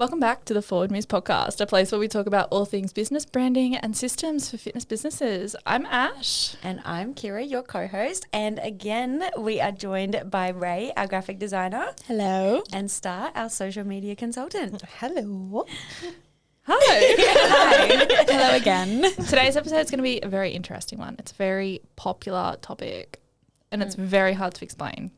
Welcome back to the Forward Moves podcast, a place where we talk about all things business, branding and systems for fitness businesses. I'm Ash. And I'm Kira, your co-host. And again, we are joined by Ray, our graphic designer. Hello. And Star, our social media consultant. Hello. Hi. Hi. Hello again. Today's episode is going to be a very interesting one. It's a very popular topic and it's very hard to explain.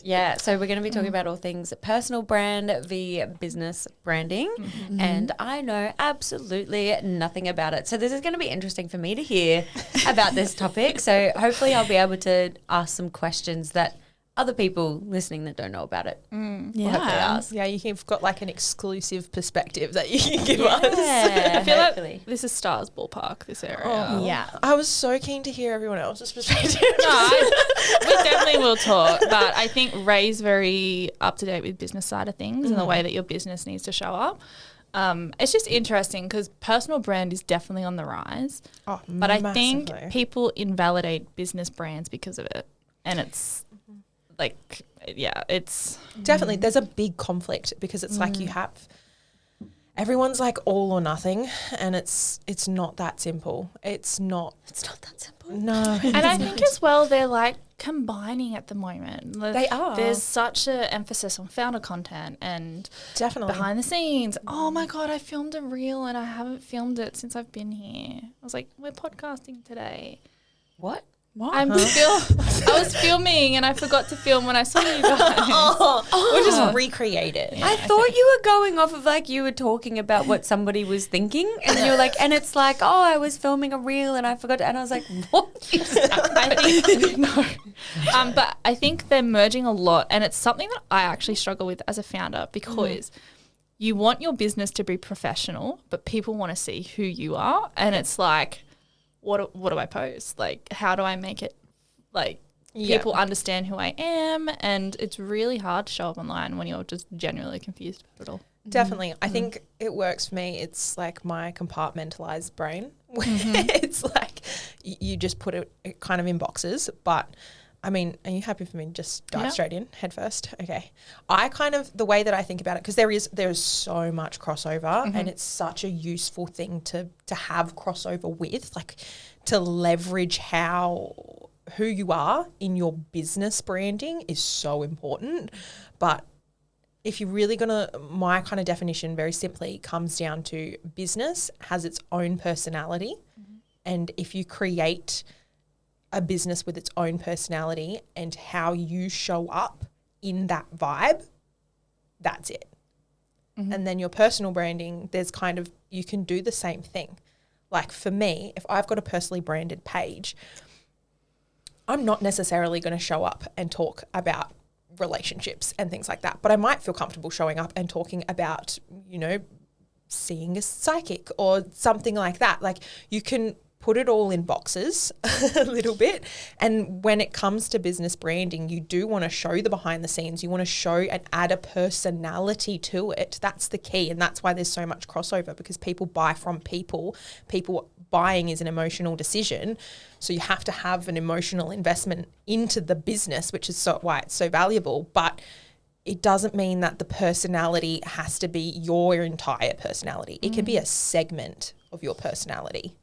Yeah, so we're going to be talking about all things personal brand via business branding. And I know absolutely nothing about it. So this is going to be interesting for me to hear about this topic. So hopefully I'll be able to ask some questions that other people listening that don't know about it will hopefully ask. Yeah, you've got like an exclusive perspective that you can give us. Yeah, I feel hopefully. like this is Stars ballpark, this area. Oh, Yeah. I was so keen to hear everyone else's perspective. No, we definitely will talk, but I think Ray's very up to date with business side of things and the way that your business needs to show up. It's just interesting because personal brand is definitely on the rise, Oh, but I massively. think people invalidate business brands because of it, and it's like, yeah, it's Definitely, there's a big conflict because it's like you have everyone's like all or nothing, and it's not that simple. It's not that simple. no. and I think as well they're like combining at the moment. They are. There's such an emphasis on founder content and Definitely. behind the scenes. Oh my God, I filmed a reel and I haven't filmed it since I've been here. I was like, we're podcasting today. What? I was filming and I forgot to film when I saw you guys. We'll just recreate it. I thought you were going off of like you were talking about what somebody was thinking, and you were like, and it's like, oh, I was filming a reel and I forgot, and I was like, what is that? I think no. But I think they're merging a lot, and it's something that I actually struggle with as a founder because you want your business to be professional, but people want to see who you are, and it's like, what do I post? Like, how do I make it like people understand who I am? And it's really hard to show up online when you're just genuinely confused about it all. Definitely. I think it works for me. It's like my compartmentalized brain. It's like you just put it kind of in boxes. But I mean, are you happy for me to just dive straight in head first? Okay. I kind of, the way that I think about it, because there is so much crossover and it's such a useful thing to have crossover with, like to leverage who you are in your business branding is so important. But if you're really my kind of definition very simply comes down to business has its own personality. And if you create a business with its own personality and how you show up in that vibe, that's it. And then your personal branding, there's kind of, you can do the same thing. Like for me, if I've got a personally branded page, I'm not necessarily going to show up and talk about relationships and things like that, but I might feel comfortable showing up and talking about, seeing a psychic or something like that. Like you can put it all in boxes a little bit. And when it comes to business branding, you do want to show the behind the scenes. You want to show and add a personality to it. That's the key. And that's why there's so much crossover, because people buy from people. People buying is an emotional decision. So you have to have an emotional investment into the business, which is why it's so valuable. But it doesn't mean that the personality has to be your entire personality. It can be a segment of your personality.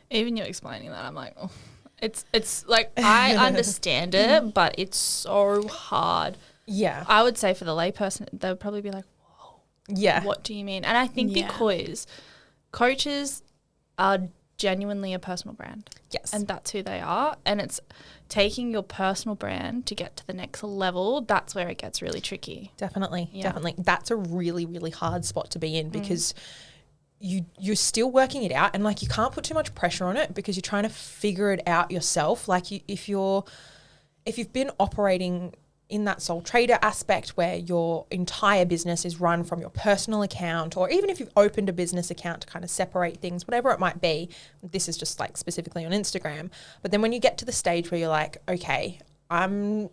Even you explaining that, I'm like, oh, it's like I understand it, but it's so hard. Yeah. I would say for the layperson, they would probably be like, whoa, Yeah. what do you mean? And I think because coaches are genuinely a personal brand. Yes. And that's who they are. And it's taking your personal brand to get to the next level. That's where it gets really tricky. Definitely. Yeah. Definitely. That's a really, really hard spot to be in because you're still working it out, and like you can't put too much pressure on it because you're trying to figure it out yourself. Like if you've been operating in that sole trader aspect where your entire business is run from your personal account, or even if you've opened a business account to kind of separate things, whatever it might be, this is just like specifically on Instagram. But then when you get to the stage where you're like, okay, I'm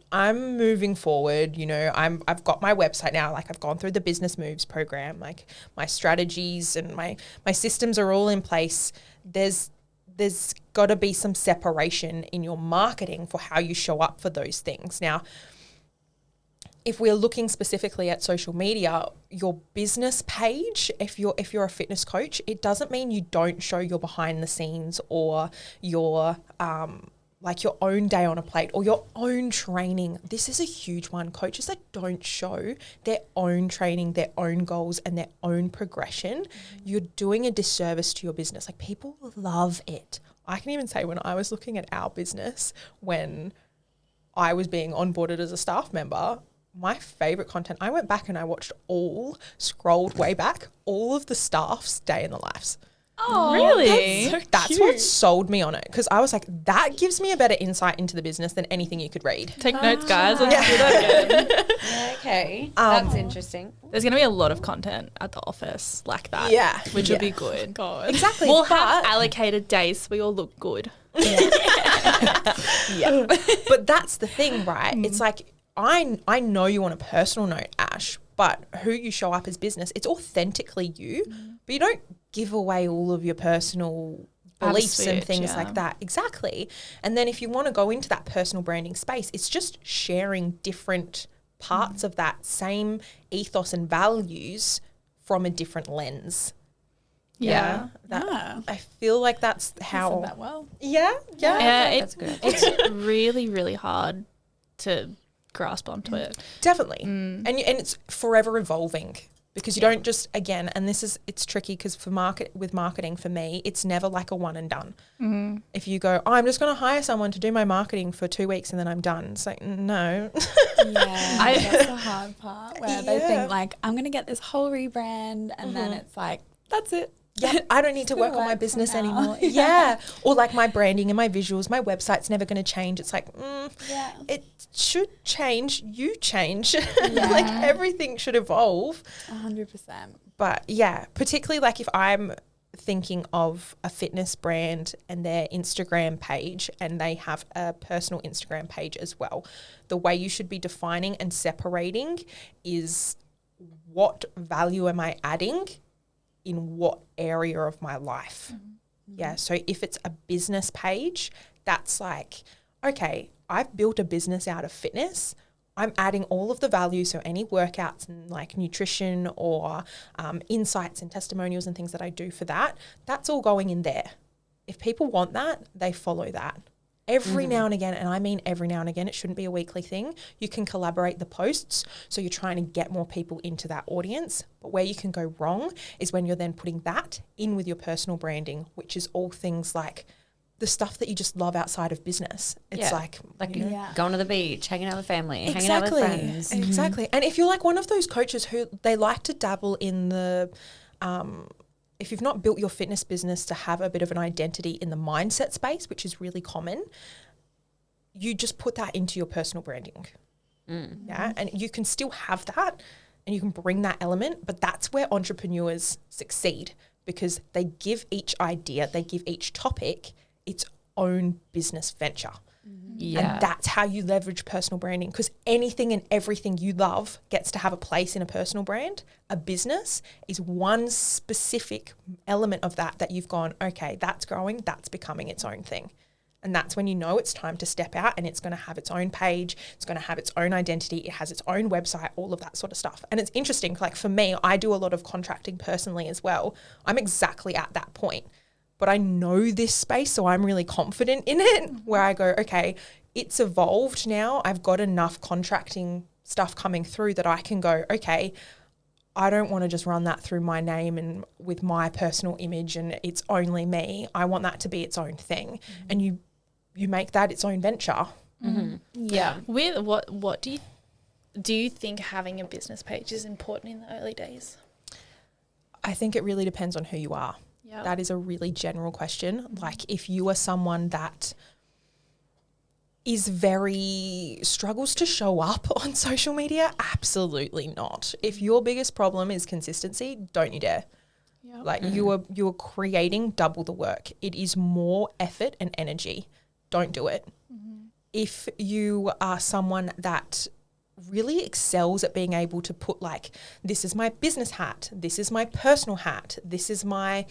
moving forward, I've got my website now, like I've gone through the Business Moves program, like my strategies and my systems are all in place. There's got to be some separation in your marketing for how you show up for those things. Now, if we're looking specifically at social media, your business page, if you're a fitness coach, it doesn't mean you don't show your behind the scenes or your like your own day on a plate or your own training. This is a huge one. Coaches that don't show their own training, their own goals and their own progression, you're doing a disservice to your business. Like, people love it. I can even say when I was looking at our business, when I was being onboarded as a staff member, my favorite content, I went back and I watched scrolled way back, all of the staff's day in the lives. Oh, really? That's what sold me on it, because I was like, that gives me a better insight into the business than anything you could read. Take notes, guys. Let's do that again. Yeah, okay. That's interesting. There's going to be a lot of content at the office like that. Yeah. Which will be good. God. Exactly. We'll have allocated days so we all look good. Yeah. But that's the thing, right? It's like, I know you on a personal note, Ash, but who you show up as business, it's authentically you, but you don't give away all of your personal beliefs and things like that. Exactly. And then if you want to go into that personal branding space, it's just sharing different parts of that same ethos and values from a different lens. Yeah. I feel like that's how. Said that well. Yeah. That's good. It's really, really hard to grasp onto it. Definitely. And it's forever evolving, because you don't just, again, and it's tricky because with marketing for me, it's never like a one and done. If you go, I'm just going to hire someone to do my marketing for 2 weeks and then I'm done. It's like, no. Yeah, that's the hard part, where they think like, I'm going to get this whole rebrand, and then it's like, that's it. Yeah, I don't need to work on my business anymore. Yeah. Or like my branding and my visuals, my website's never going to change. It's like, it should change. You change. Like, everything should evolve. 100%. But yeah, particularly like if I'm thinking of a fitness brand and their Instagram page, and they have a personal Instagram page as well, the way you should be defining and separating is, what value am I adding in what area of my life? Yeah. So if it's a business page, that's like, okay, I've built a business out of fitness. I'm adding all of the value. So any workouts and like nutrition or insights and testimonials and things that I do for that, that's all going in there. If people want that, they follow that. Every now and again, and I mean every now and again, it shouldn't be a weekly thing, you can collaborate the posts. So you're trying to get more people into that audience. But where you can go wrong is when you're then putting that in with your personal branding, which is all things like the stuff that you just love outside of business. It's like going to the beach, hanging out with family, hanging out with friends. Exactly. And if you're like one of those coaches who they like to dabble in the if you've not built your fitness business to have a bit of an identity in the mindset space, which is really common, you just put that into your personal branding. Yeah. And you can still have that and you can bring that element, but that's where entrepreneurs succeed, because they give each idea, they give each topic its own business venture. Yeah. And that's how you leverage personal branding, because anything and everything you love gets to have a place in a personal brand. A business is one specific element of that you've gone, okay, that's growing, that's becoming its own thing. And that's when you know it's time to step out, and it's going to have its own page, it's going to have its own identity, it has its own website, all of that sort of stuff. And it's interesting, like for me, I do a lot of contracting personally as well. I'm exactly at that point. But I know this space, so I'm really confident in it, where I go, okay, it's evolved now. I've got enough contracting stuff coming through that I can go, okay, I don't want to just run that through my name and with my personal image and it's only me. I want that to be its own thing. And you make that its own venture. Yeah. With what do you think having a business page is important in the early days? I think it really depends on who you are. Yeah. That is a really general question. Like, if you are someone that struggles to show up on social media, absolutely not. If your biggest problem is consistency, don't you dare. Yeah. Like, you are creating double the work. It is more effort and energy. Don't do it. If you are someone that really excels at being able to put like, this is my business hat, this is my personal hat, this is my,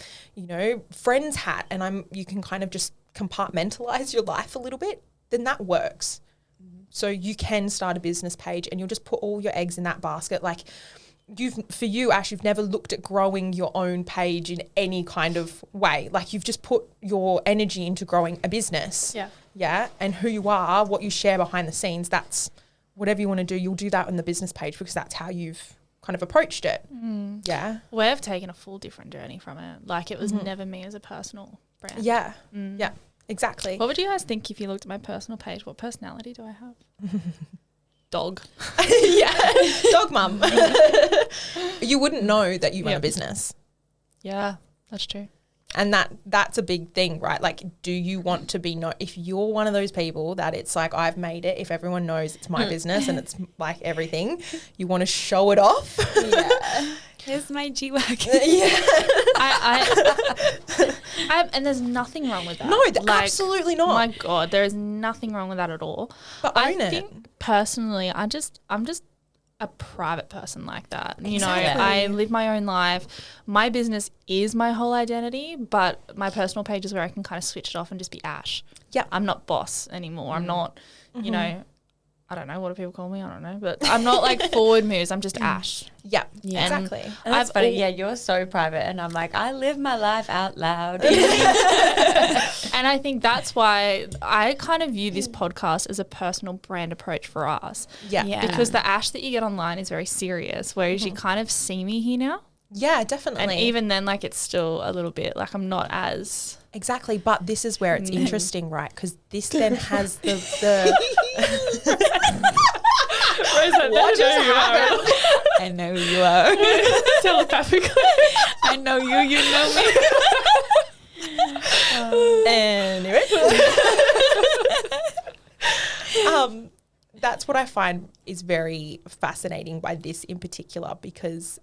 friend's hat, and you can kind of just compartmentalize your life a little bit, then that works. So you can start a business page and you'll just put all your eggs in that basket. Like for you, Ash, you've never looked at growing your own page in any kind of way. Like you've just put your energy into growing a business. Yeah. Yeah. And who you are, what you share behind the scenes, that's whatever you want to do, you'll do that on the business page because that's how you've kind of approached it. Yeah. We've taken a full different journey from it. Like it was never me as a personal brand. Yeah. Yeah. Exactly. What would you guys think if you looked at my personal page? What personality do I have? Dog. Yeah. Dog mum. You wouldn't know that you run a business. Yeah, that's true. And that's a big thing, right? Like, do you want to be if you're one of those people that it's like, I've made it, if everyone knows it's my business and it's like everything, you want to show it off. Yeah. Here's my G-Wagon. Yeah. And there's nothing wrong with that. No, absolutely not. My God, there is nothing wrong with that at all. But I own it. think personally, I'm just a private person like that. You know, Exactly. I live my own life. My business is my whole identity, but my personal page is where I can kind of switch it off and just be Ash. Yeah. I'm not boss anymore. I'm not, you know, I don't know, what do people call me? I don't know. But I'm not like forward moves. I'm just Ash. Yeah, Yeah. exactly. And that's I've funny. al- Yeah, you're so private, and I'm like, I live my life out loud. And I think that's why I kind of view this podcast as a personal brand approach for us. Yeah. Yeah. Because the Ash that you get online is very serious, whereas you kind of see me here now. Yeah, definitely. And even then, like, it's still a little bit, like, I'm not as... Exactly, but this is where it's interesting, right? Because this then has the what just happened? I know who you are. telepathically. I know you. You know me. Anyway, that's what I find is very fascinating by this in particular, because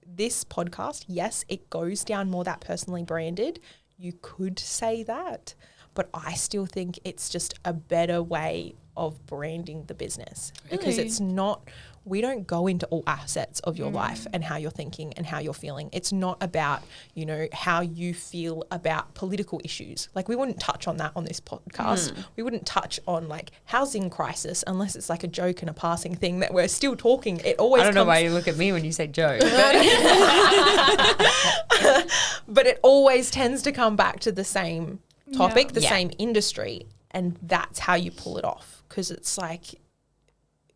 this podcast, yes, it goes down more that personally branded. You could say that, but I still think it's just a better way of branding the business because Really? it's not, we don't go into all assets of your life and how you're thinking and how you're feeling. It's not about, you know, how you feel about political issues. Like we wouldn't touch on that on this podcast. We wouldn't touch on like housing crisis unless it's like a joke and a passing thing that we're still talking. It always I don't know comes- why you look at me when you say joke. but it always tends to come back to the same topic, the Yeah. same industry, and that's how you pull it off. Because it's like,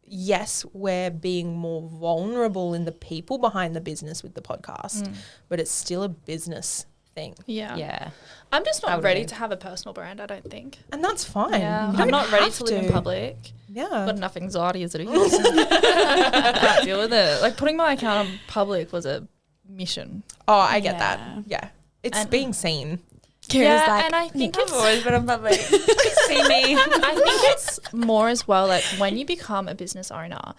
yes, we're being more Mm. vulnerable in the people behind the business with the podcast, but it's still a business thing. Yeah. Yeah. I'm just That not would ready be- to have a personal brand, I don't think. And that's fine. Yeah. You I'm don't not ready have to live in public. Yeah. I've got enough anxiety as it is. I can't deal with it. Like putting my account on public was a mission. Oh, I get Yeah. that. Yeah. It's And- being seen. Kira's like, and I think I've it's always been on public. See me. I think it's more as well, like when you become a business owner,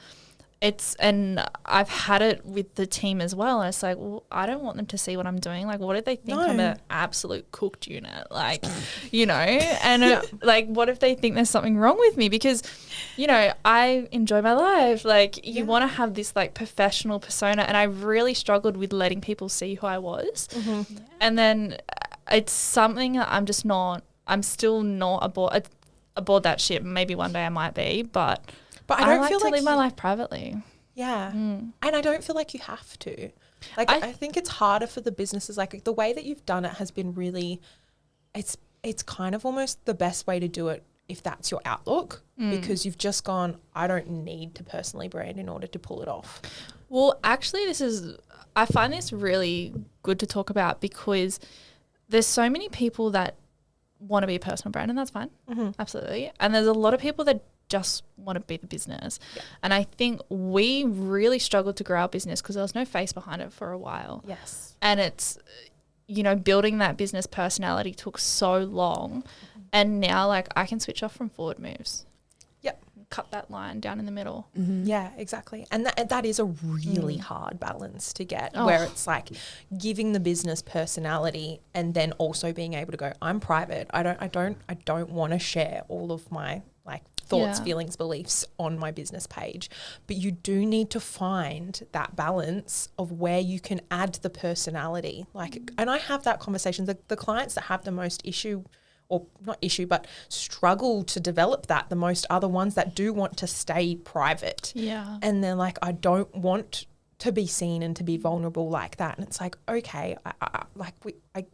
and I've had it with the team as well. And it's like, well, I don't want them to see what I'm doing. Like, what if they think I'm No. an absolute cooked unit? Like, you know, and like, what if they think there's something wrong with me? Because, you know, I enjoy my life. Like, you want to have this like professional persona. And I really struggled with letting people see who I was. And then it's something that I'm still not aboard that ship. Maybe one day I might be, but But I I don't like feel to like live my you- life privately. Yeah. And I don't feel like you have to. Like I think it's harder for the businesses. Like the way that you've done it has been really, it's kind of almost the best way to do it if that's your outlook, because you've just gone, I don't need to personally brand in order to pull it off. Well, actually, I find this really good to talk about because there's so many people that want to be a personal brand, and that's fine. Absolutely. And there's a lot of people that just want to be the business. And I think we really struggled to grow our business because there was no face behind it for a while. Yes. And it's, you know, building that business personality took so long. And now, like, I can switch off from forward moves. Yep. Cut that line down in the middle. Yeah, exactly. And that is a really hard balance to get, Oh. where it's like giving the business personality and then also being able to go, I'm private. I don't want to share all of my like thoughts, Yeah. feelings, beliefs on my business page. But you do need to find that balance of where you can add the personality. Like, and I have that conversation. The clients that have the most issue or not issue, but struggle to develop that the most are the ones that do want to stay private. Yeah. And they're like, I don't want to be seen and to be vulnerable like that. And it's like, okay,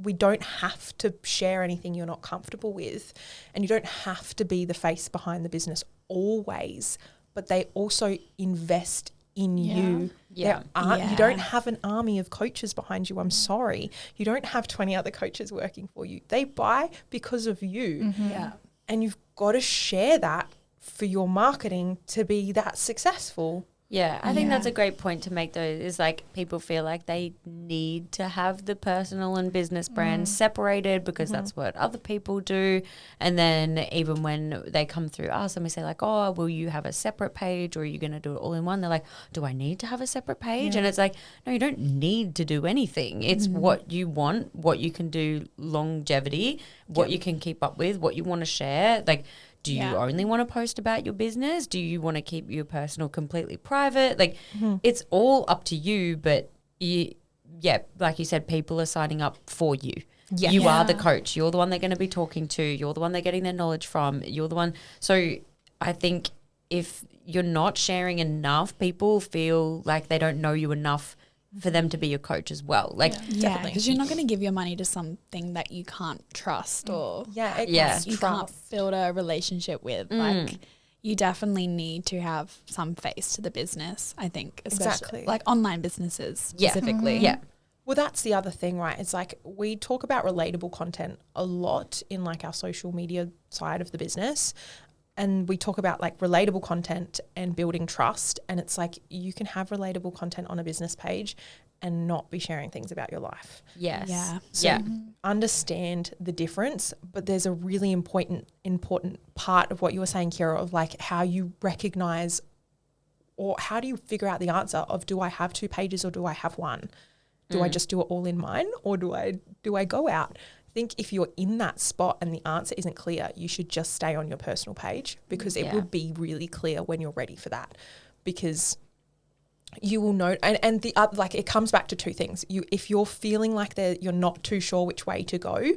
we don't have to share anything you're not comfortable with, and you don't have to be the face behind the business always, but they also invest in you. Yeah. You don't have an army of coaches behind you. I'm sorry. You don't have 20 other coaches working for you. They buy because of you. Yeah. And you've got to share that for your marketing to be that successful. Yeah, I think that's a great point to make, though, is like people feel like they need to have the personal and business brand separated because that's what other people do. And then even when they come through us and we say like, oh, will you have a separate page or are you going to do it all in one? They're like, do I need to have a separate page? And it's like, no, you don't need to do anything. It's what you want, what you can do longevity, what you can keep up with, what you want to share. Like, do you only want to post about your business? Do you want to keep your personal completely private? Like, it's all up to you, but like you said, people are signing up for you. Yeah. You are the coach. You're the one they're going to be talking to. You're the one they're getting their knowledge from. You're the one. So I think if you're not sharing enough, people feel like they don't know you enough for them to be your coach as well. Like, yeah, because you're not going to give your money to something that you can't trust or you can't build a relationship with. Like, you definitely need to have some face to the business, I think, especially like online businesses specifically. Yeah. Well, that's the other thing, right? It's like we talk about relatable content a lot in like our social media side of the business. And we talk about like relatable content and building trust. And it's like you can have relatable content on a business page and not be sharing things about your life. Yes. Yeah. So understand the difference. But there's a really important part of what you were saying, Kira, of like how you recognize or how do you figure out the answer of, do I have 2 pages or do I have 1? Do I just do it all in mine or do I go out? I think if you're in that spot and the answer isn't clear, you should just stay on your personal page because it will be really clear when you're ready for that, because you will know. And the other, like, it comes back to 2 things. If you're feeling like you're not too sure which way to go,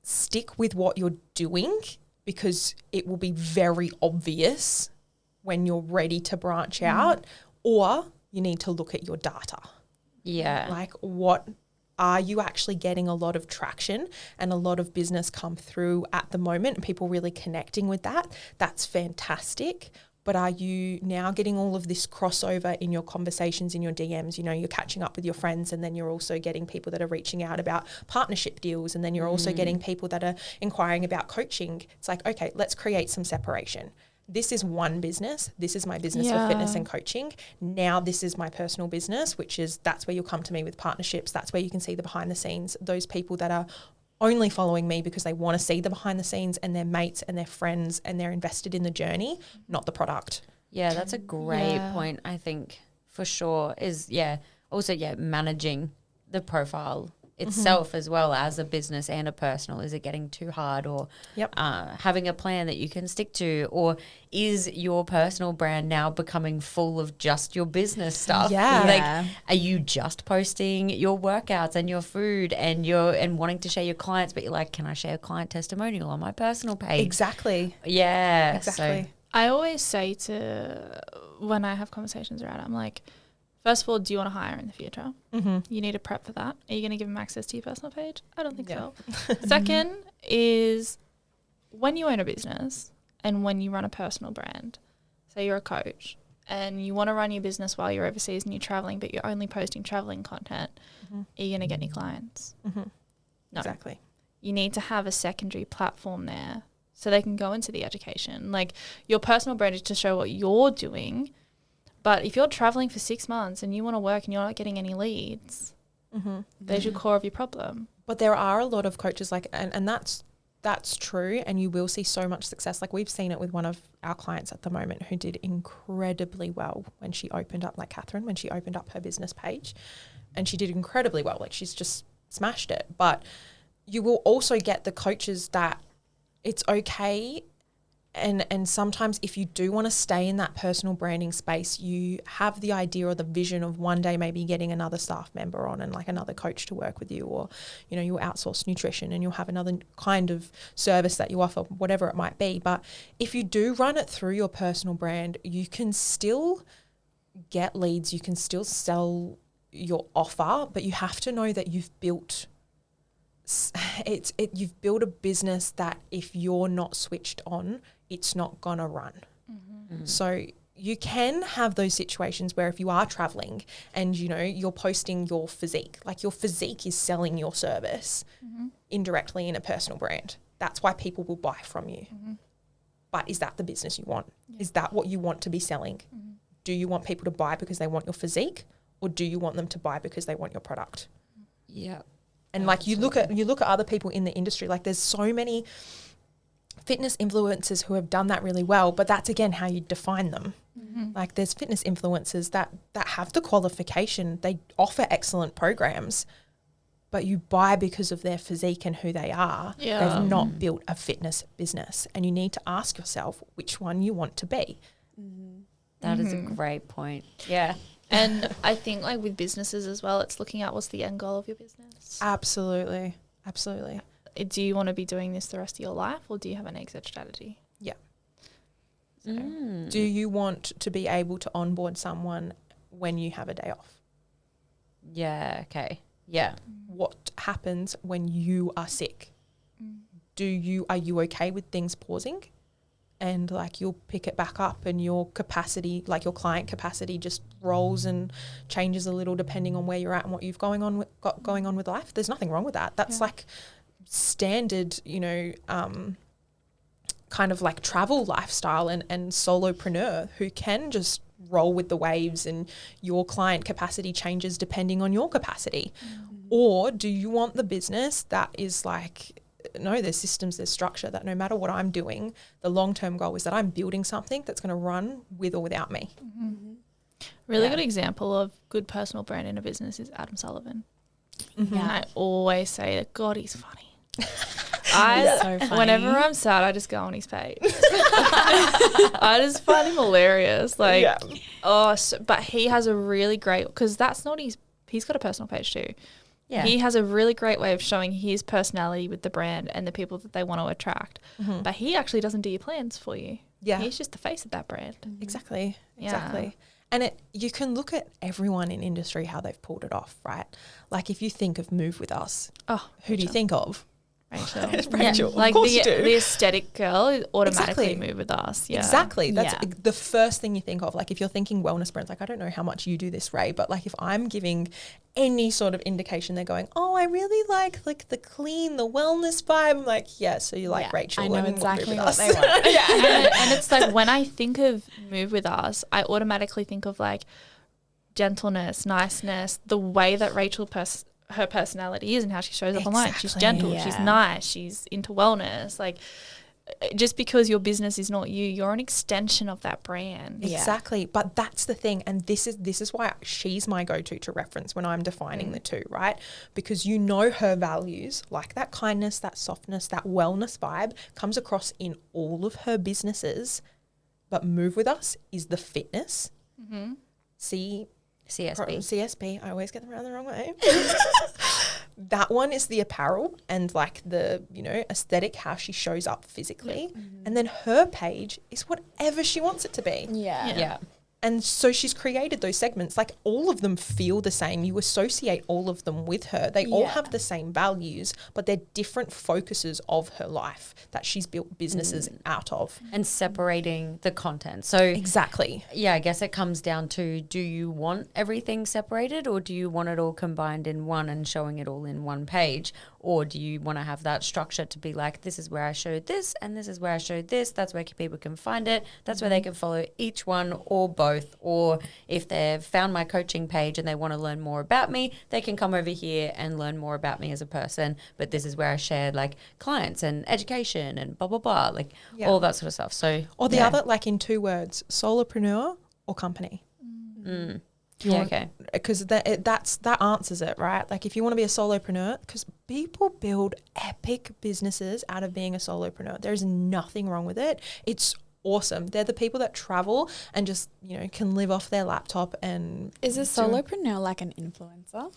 stick with what you're doing because it will be very obvious when you're ready to branch out, or you need to look at your data. Yeah. Like, what are you actually getting a lot of traction and a lot of business come through at the moment and people really connecting with that? That's fantastic. But are you now getting all of this crossover in your conversations, in your DMs? You know, you're catching up with your friends and then you're also getting people that are reaching out about partnership deals, and then you're also getting people that are inquiring about coaching. It's like, okay, let's create some separation. This is one business. This is my business for fitness and coaching. Now this is my personal business, that's where you'll come to me with partnerships. That's where you can see the behind the scenes, those people that are only following me because they want to see the behind the scenes and their mates and their friends and they're invested in the journey, not the product. Yeah, that's a great point, I think, for sure, is, also, managing the profile itself as well as a business and a personal. Is it getting too hard, or having a plan that you can stick to, or is your personal brand now becoming full of just your business stuff? Like, are you just posting your workouts and your food and wanting to share your clients, but you're like, can I share a client testimonial on my personal page? Exactly. Yeah. Exactly. So, I always say when I have conversations around it, I'm like, first of all, do you want to hire in the future? You need to prep for that. Are you going to give them access to your personal page? I don't think so. Second is, when you own a business and when you run a personal brand, say you're a coach and you want to run your business while you're overseas and you're traveling, but you're only posting traveling content, are you going to get any clients? No. Exactly. You need to have a secondary platform there so they can go into the education. Like, your personal brand is to show what you're doing. But if you're traveling for 6 months and you want to work and you're not getting any leads, there's your core of your problem. But there are a lot of coaches and that's true, and you will see so much success. Like, we've seen it with one of our clients at the moment who did incredibly well when she opened up, like Catherine, when she opened up her business page, and she did incredibly well. Like, she's just smashed it. But you will also get the coaches that it's okay And sometimes if you do want to stay in that personal branding space, you have the idea or the vision of one day maybe getting another staff member on and like another coach to work with you, or, you know, you'll outsource nutrition and you'll have another kind of service that you offer, whatever it might be. But if you do run it through your personal brand, you can still get leads, you can still sell your offer, but you have to know that you've built you've built a business that if you're not switched on, it's not gonna run. So you can have those situations where if you are traveling and, you know, you're posting your physique, like your physique is selling your service indirectly in a personal brand. That's why people will buy from you. But is that the business you want? Is that what you want to be selling? Do you want people to buy because they want your physique, or do you want them to buy because they want your product? Yeah. And like you look at other people in the industry, like there's so many fitness influencers who have done that really well, but that's again how you define them. Like there's fitness influencers that have the qualification, they offer excellent programs, but you buy because of their physique and who they are. They've not built a fitness business, and you need to ask yourself which one you want to be. That is a great point. Yeah. And I think like with businesses as well, it's looking at what's the end goal of your business. Absolutely. Absolutely. Do you want to be doing this the rest of your life, or do you have an exit strategy? Yeah. So, Do you want to be able to onboard someone when you have a day off? Yeah. Okay. Yeah. What happens when you are sick? Are you okay with things pausing? And like you'll pick it back up, and your capacity, like your client capacity, just rolls and changes a little depending on where you're at and what you've got going on with life. There's nothing wrong with that. That's like standard, you know, kind of like travel lifestyle and solopreneur who can just roll with the waves, and your client capacity changes depending on your capacity. Or do you want the business that is like, no, there's systems, there's structure, that no matter what I'm doing, the long-term goal is that I'm building something that's going to run with or without me. Really good example of good personal brand in a business is Adam Sullivan. And I always say that, God, he's funny. So funny. Whenever I'm sad, I just go on his page. I just find him hilarious. Like, but he has a really great, because that's not he's got a personal page too. Yeah. He has a really great way of showing his personality with the brand and the people that they want to attract. But he actually doesn't do your plans for you. Yeah. He's just the face of that brand. Exactly. And you can look at everyone in industry, how they've pulled it off, right? Like if you think of Move With Us, who do you think of? Rachel. It's Rachel. Yeah. Like of course you do. The aesthetic girl is automatically Move With Us. Yeah. Exactly. That's the first thing you think of. Like if you're thinking wellness brands, like I don't know how much you do this, Ray, but like if I'm giving any sort of indication, they're going, oh, I really like the clean, the wellness vibe. I'm like, yeah, so you like Rachel. I know and exactly what what they want. And it's like when I think of Move With Us, I automatically think of like gentleness, niceness, the way that Rachel her personality is and how she shows up online. She's gentle, she's nice, she's into wellness. Like just because your business is not you're an extension of that brand. Exactly. But that's the thing. And this is why she's my go-to to reference when I'm defining the two, right? Because you know her values, like that kindness, that softness, that wellness vibe comes across in all of her businesses. But Move With Us is the fitness. CSP. I always get them around the wrong way. That one is the apparel and like the, you know, aesthetic, how she shows up physically. And then her page is whatever she wants it to be. Yeah. And so she's created those segments. Like all of them feel the same. You associate all of them with her. They all have the same values, but they're different focuses of her life that she's built businesses out of. And separating the content. So exactly. Yeah, I guess it comes down to, do you want everything separated, or do you want it all combined in one and showing it all in one page? Or do you want to have that structure to be like, this is where I showed this and this is where I showed this. That's where people can find it. That's where they can follow each one or both. Or if they've found my coaching page and they want to learn more about me, they can come over here and learn more about me as a person. But this is where I shared like clients and education and blah, blah, blah, like all that sort of stuff. So, or the other, like in 2 words, solopreneur or company. Because that answers it, right? Like if you want to be a solopreneur, because people build epic businesses out of being a solopreneur. There's nothing wrong with it. It's awesome. They're the people that travel and just, can live off their laptop and... Is a solopreneur like an influencer?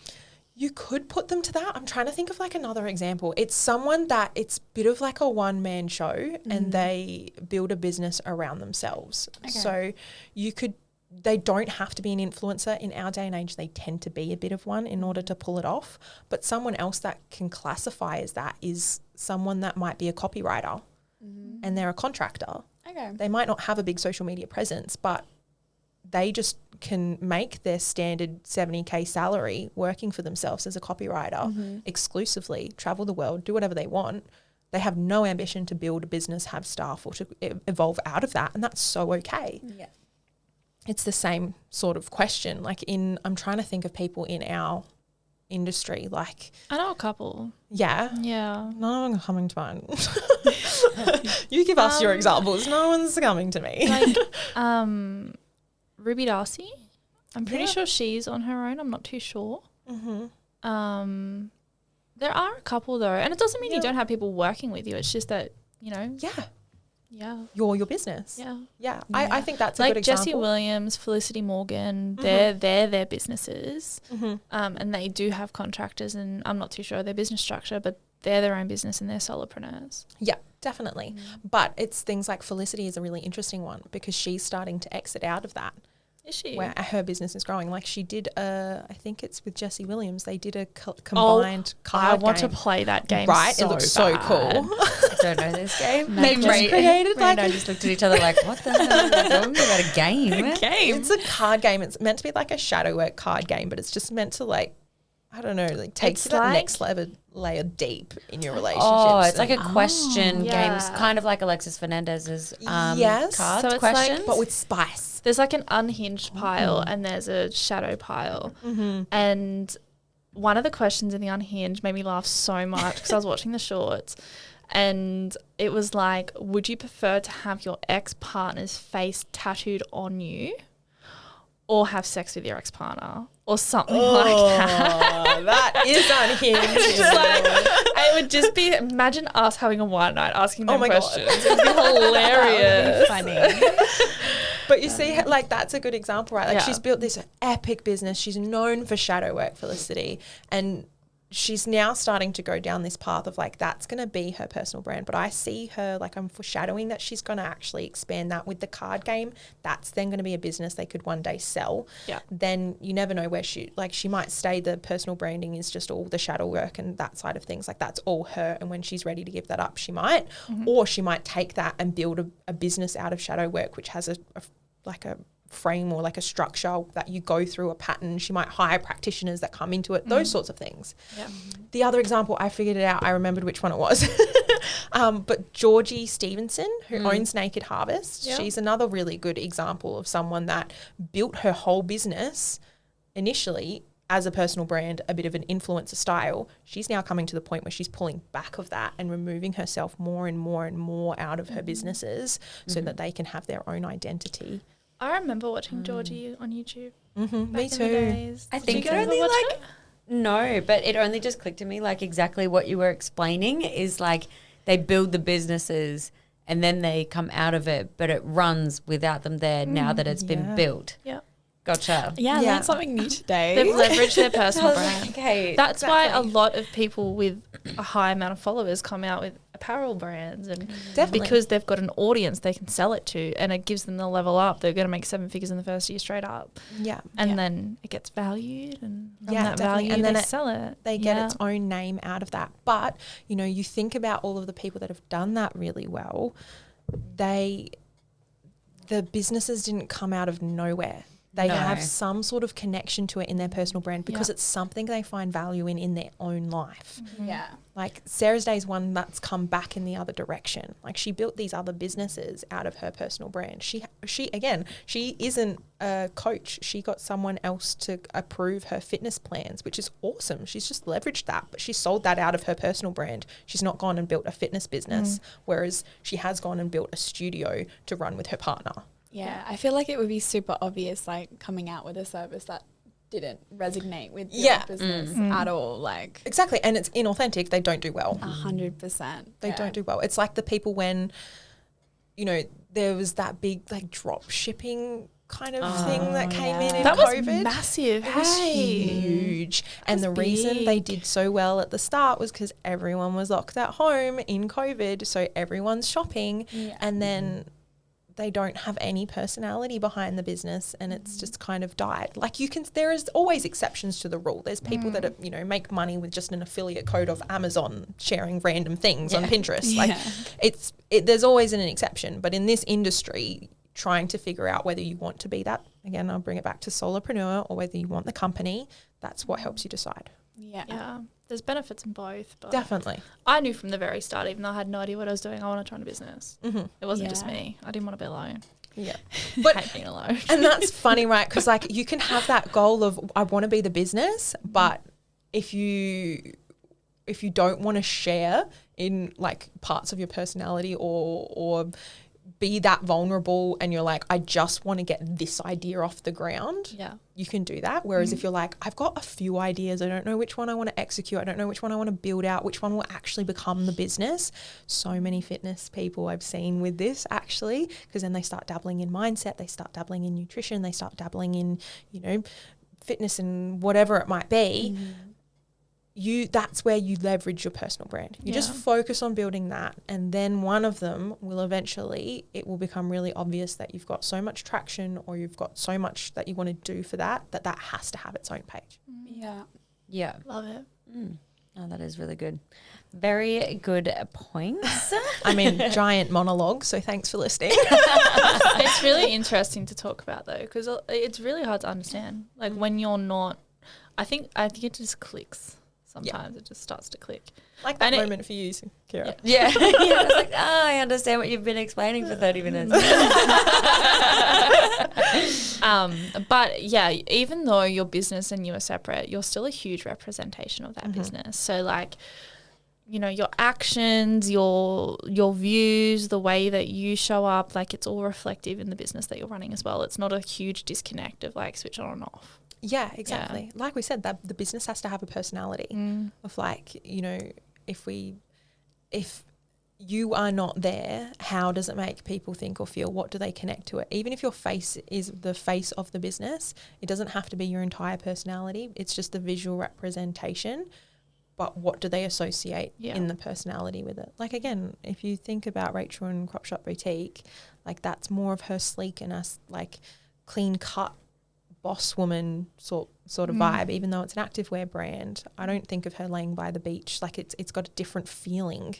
You could put them to that. I'm trying to think of like another example. It's someone that it's a bit of like a one-man show and they build a business around themselves. Okay. So they don't have to be an influencer. In our day and age, they tend to be a bit of one in order to pull it off. But someone else that can classify as that is someone that might be a copywriter and they're a contractor. Okay. They might not have a big social media presence, but they just can make their standard 70K salary working for themselves as a copywriter exclusively, travel the world, do whatever they want. They have no ambition to build a business, have staff, or to evolve out of that. And that's so okay. Yeah. It's the same sort of question. I'm trying to think of people in our industry. Like, I know a couple. Yeah. Yeah. No one's coming to mind. You give us your examples. No one's coming to me. Like, Ruby Darcy. I'm pretty sure she's on her own. I'm not too sure. Mm-hmm. There are a couple though, and it doesn't mean you don't have people working with you. It's just that, Yeah. You're your business. Yeah. I think that's a like good example. Jessie Williams, Felicity Morgan, they're their businesses. And they do have contractors, and I'm not too sure their business structure, but they're their own business and they're solopreneurs. Yeah, definitely. But it's things like Felicity is a really interesting one because she's starting to exit out of that. Is she? Where her business is growing. Like she did I think it's with Jessie Williams. They did a combined card game. I want to play that game. Right? It looks so cool. I don't know this game. They just created and I just looked at each other like, what the hell are they talking about? A game? A game. It's a card game. It's meant to be like a shadow work card game, but it's just meant to take to that next layer deep in your relationships. Oh, it's like a question game. It's kind of like Alexis Fernandez's cards so it's questions. But with spice. There's like an unhinged pile and there's a shadow pile. And one of the questions in the unhinged made me laugh so much because I was watching the shorts, and it was like, would you prefer to have your ex-partner's face tattooed on you or have sex with your ex-partner or something like that? That is unhinged. It would just be, imagine us having a one night asking them questions. It would be hilarious. Funny. But you see, like, that's a good example, right? Like, she's built this epic business. She's known for shadow work, Felicity, and she's now starting to go down this path of, like, that's going to be her personal brand. But I see her, like, I'm foreshadowing that she's going to actually expand that with the card game. That's then going to be a business they could one day sell. Yeah. Then you never know where she might stay. The personal branding is just all the shadow work and that side of things. Like, that's all her. And when she's ready to give that up, she might. Or she might take that and build a business out of shadow work, which has a frame or like a structure that you go through, a pattern. She might hire practitioners that come into it, those sorts of things. Yeah. The other example, I figured it out. I remembered which one it was. But Georgie Stevenson, who owns Naked Harvest, she's another really good example of someone that built her whole business initially as a personal brand, a bit of an influencer style. She's now coming to the point where she's pulling back of that and removing herself more and more and more out of her businesses so that they can have their own identity. I remember watching Georgie on YouTube. Me too. I think it only no, but it only just clicked to me like exactly what you were explaining is like they build the businesses and then they come out of it, but it runs without them there now that it's been built. Yeah. Gotcha. Yeah, I learned something new today. They've leveraged their personal brand. Okay, That's why a lot of people with a high amount of followers come out with apparel brands, and because they've got an audience they can sell it to, and it gives them the level up. They're going to make 7 figures in the first year straight up. Yeah. And then it gets valued, and from that value and then they sell it. They get its own name out of that. But, you think about all of the people that have done that really well. The businesses didn't come out of nowhere. They have some sort of connection to it in their personal brand because it's something they find value in their own life. Yeah. Like Sarah's Day is one that's come back in the other direction. Like she built these other businesses out of her personal brand. She isn't a coach. She got someone else to approve her fitness plans, which is awesome. She's just leveraged that, but she sold that out of her personal brand. She's not gone and built a fitness business, whereas she has gone and built a studio to run with her partner. Yeah, I feel like it would be super obvious, like coming out with a service that didn't resonate with your business at all. Like exactly, and it's inauthentic. They don't do well. 100%. They don't do well. It's like the people when, you know, there was that big like drop shipping kind of thing that came in that COVID. Was massive. It was huge. And the reason they did so well at the start was because everyone was locked at home in COVID. So everyone's shopping and then they don't have any personality behind the business and it's just kind of died. Like there is always exceptions to the rule. There's people that, are, you know, make money with just an affiliate code of Amazon sharing random things on Pinterest. Like there's always an exception. But in this industry, trying to figure out whether you want to be that, again, I'll bring it back to solopreneur, or whether you want the company, that's what helps you decide. Yeah. There's benefits in both. But definitely. I knew from the very start, even though I had no idea what I was doing, I wanted to run a business. Mm-hmm. It wasn't just me. I didn't want to be alone. Yeah. But I hate being alone. And that's funny, right? Because like you can have that goal of I want to be the business, but if you don't want to share in like parts of your personality or be that vulnerable and you're like, I just want to get this idea off the ground, you can do that. Whereas if you're like, I've got a few ideas, I don't know which one I want to execute, I don't know which one I want to build out, which one will actually become the business. So many fitness people I've seen with this actually, because then they start dabbling in mindset, they start dabbling in nutrition, they start dabbling in, you know, fitness and whatever it might be. That's where you leverage your personal brand. You just focus on building that, and then one of them will eventually, it will become really obvious that you've got so much traction or you've got so much that you want to do for that has to have its own page. Yeah. Love it. Oh, that is really good. Very good points. I mean, giant monologue, so thanks for listening. It's really interesting to talk about though, because it's really hard to understand. Like when you're not, I think it just clicks. Sometimes it just starts to click. Like that moment for you, Kira. Yeah. I was like, I understand what you've been explaining for 30 minutes. But yeah, even though your business and you are separate, you're still a huge representation of that business. So like, you know, your actions, your views, the way that you show up, like it's all reflective in the business that you're running as well. It's not a huge disconnect of like switch on and off. Yeah, exactly. Yeah. Like we said, that the business has to have a personality of like, you know, if you are not there, how does it make people think or feel? What do they connect to it? Even if your face is the face of the business, it doesn't have to be your entire personality. It's just the visual representation. But what do they associate in the personality with it? Like, again, if you think about Rachel and Crop Shop Boutique, like that's more of her sleek and us like clean cut boss woman sort of vibe, even though it's an activewear brand. I don't think of her laying by the beach. Like it's got a different feeling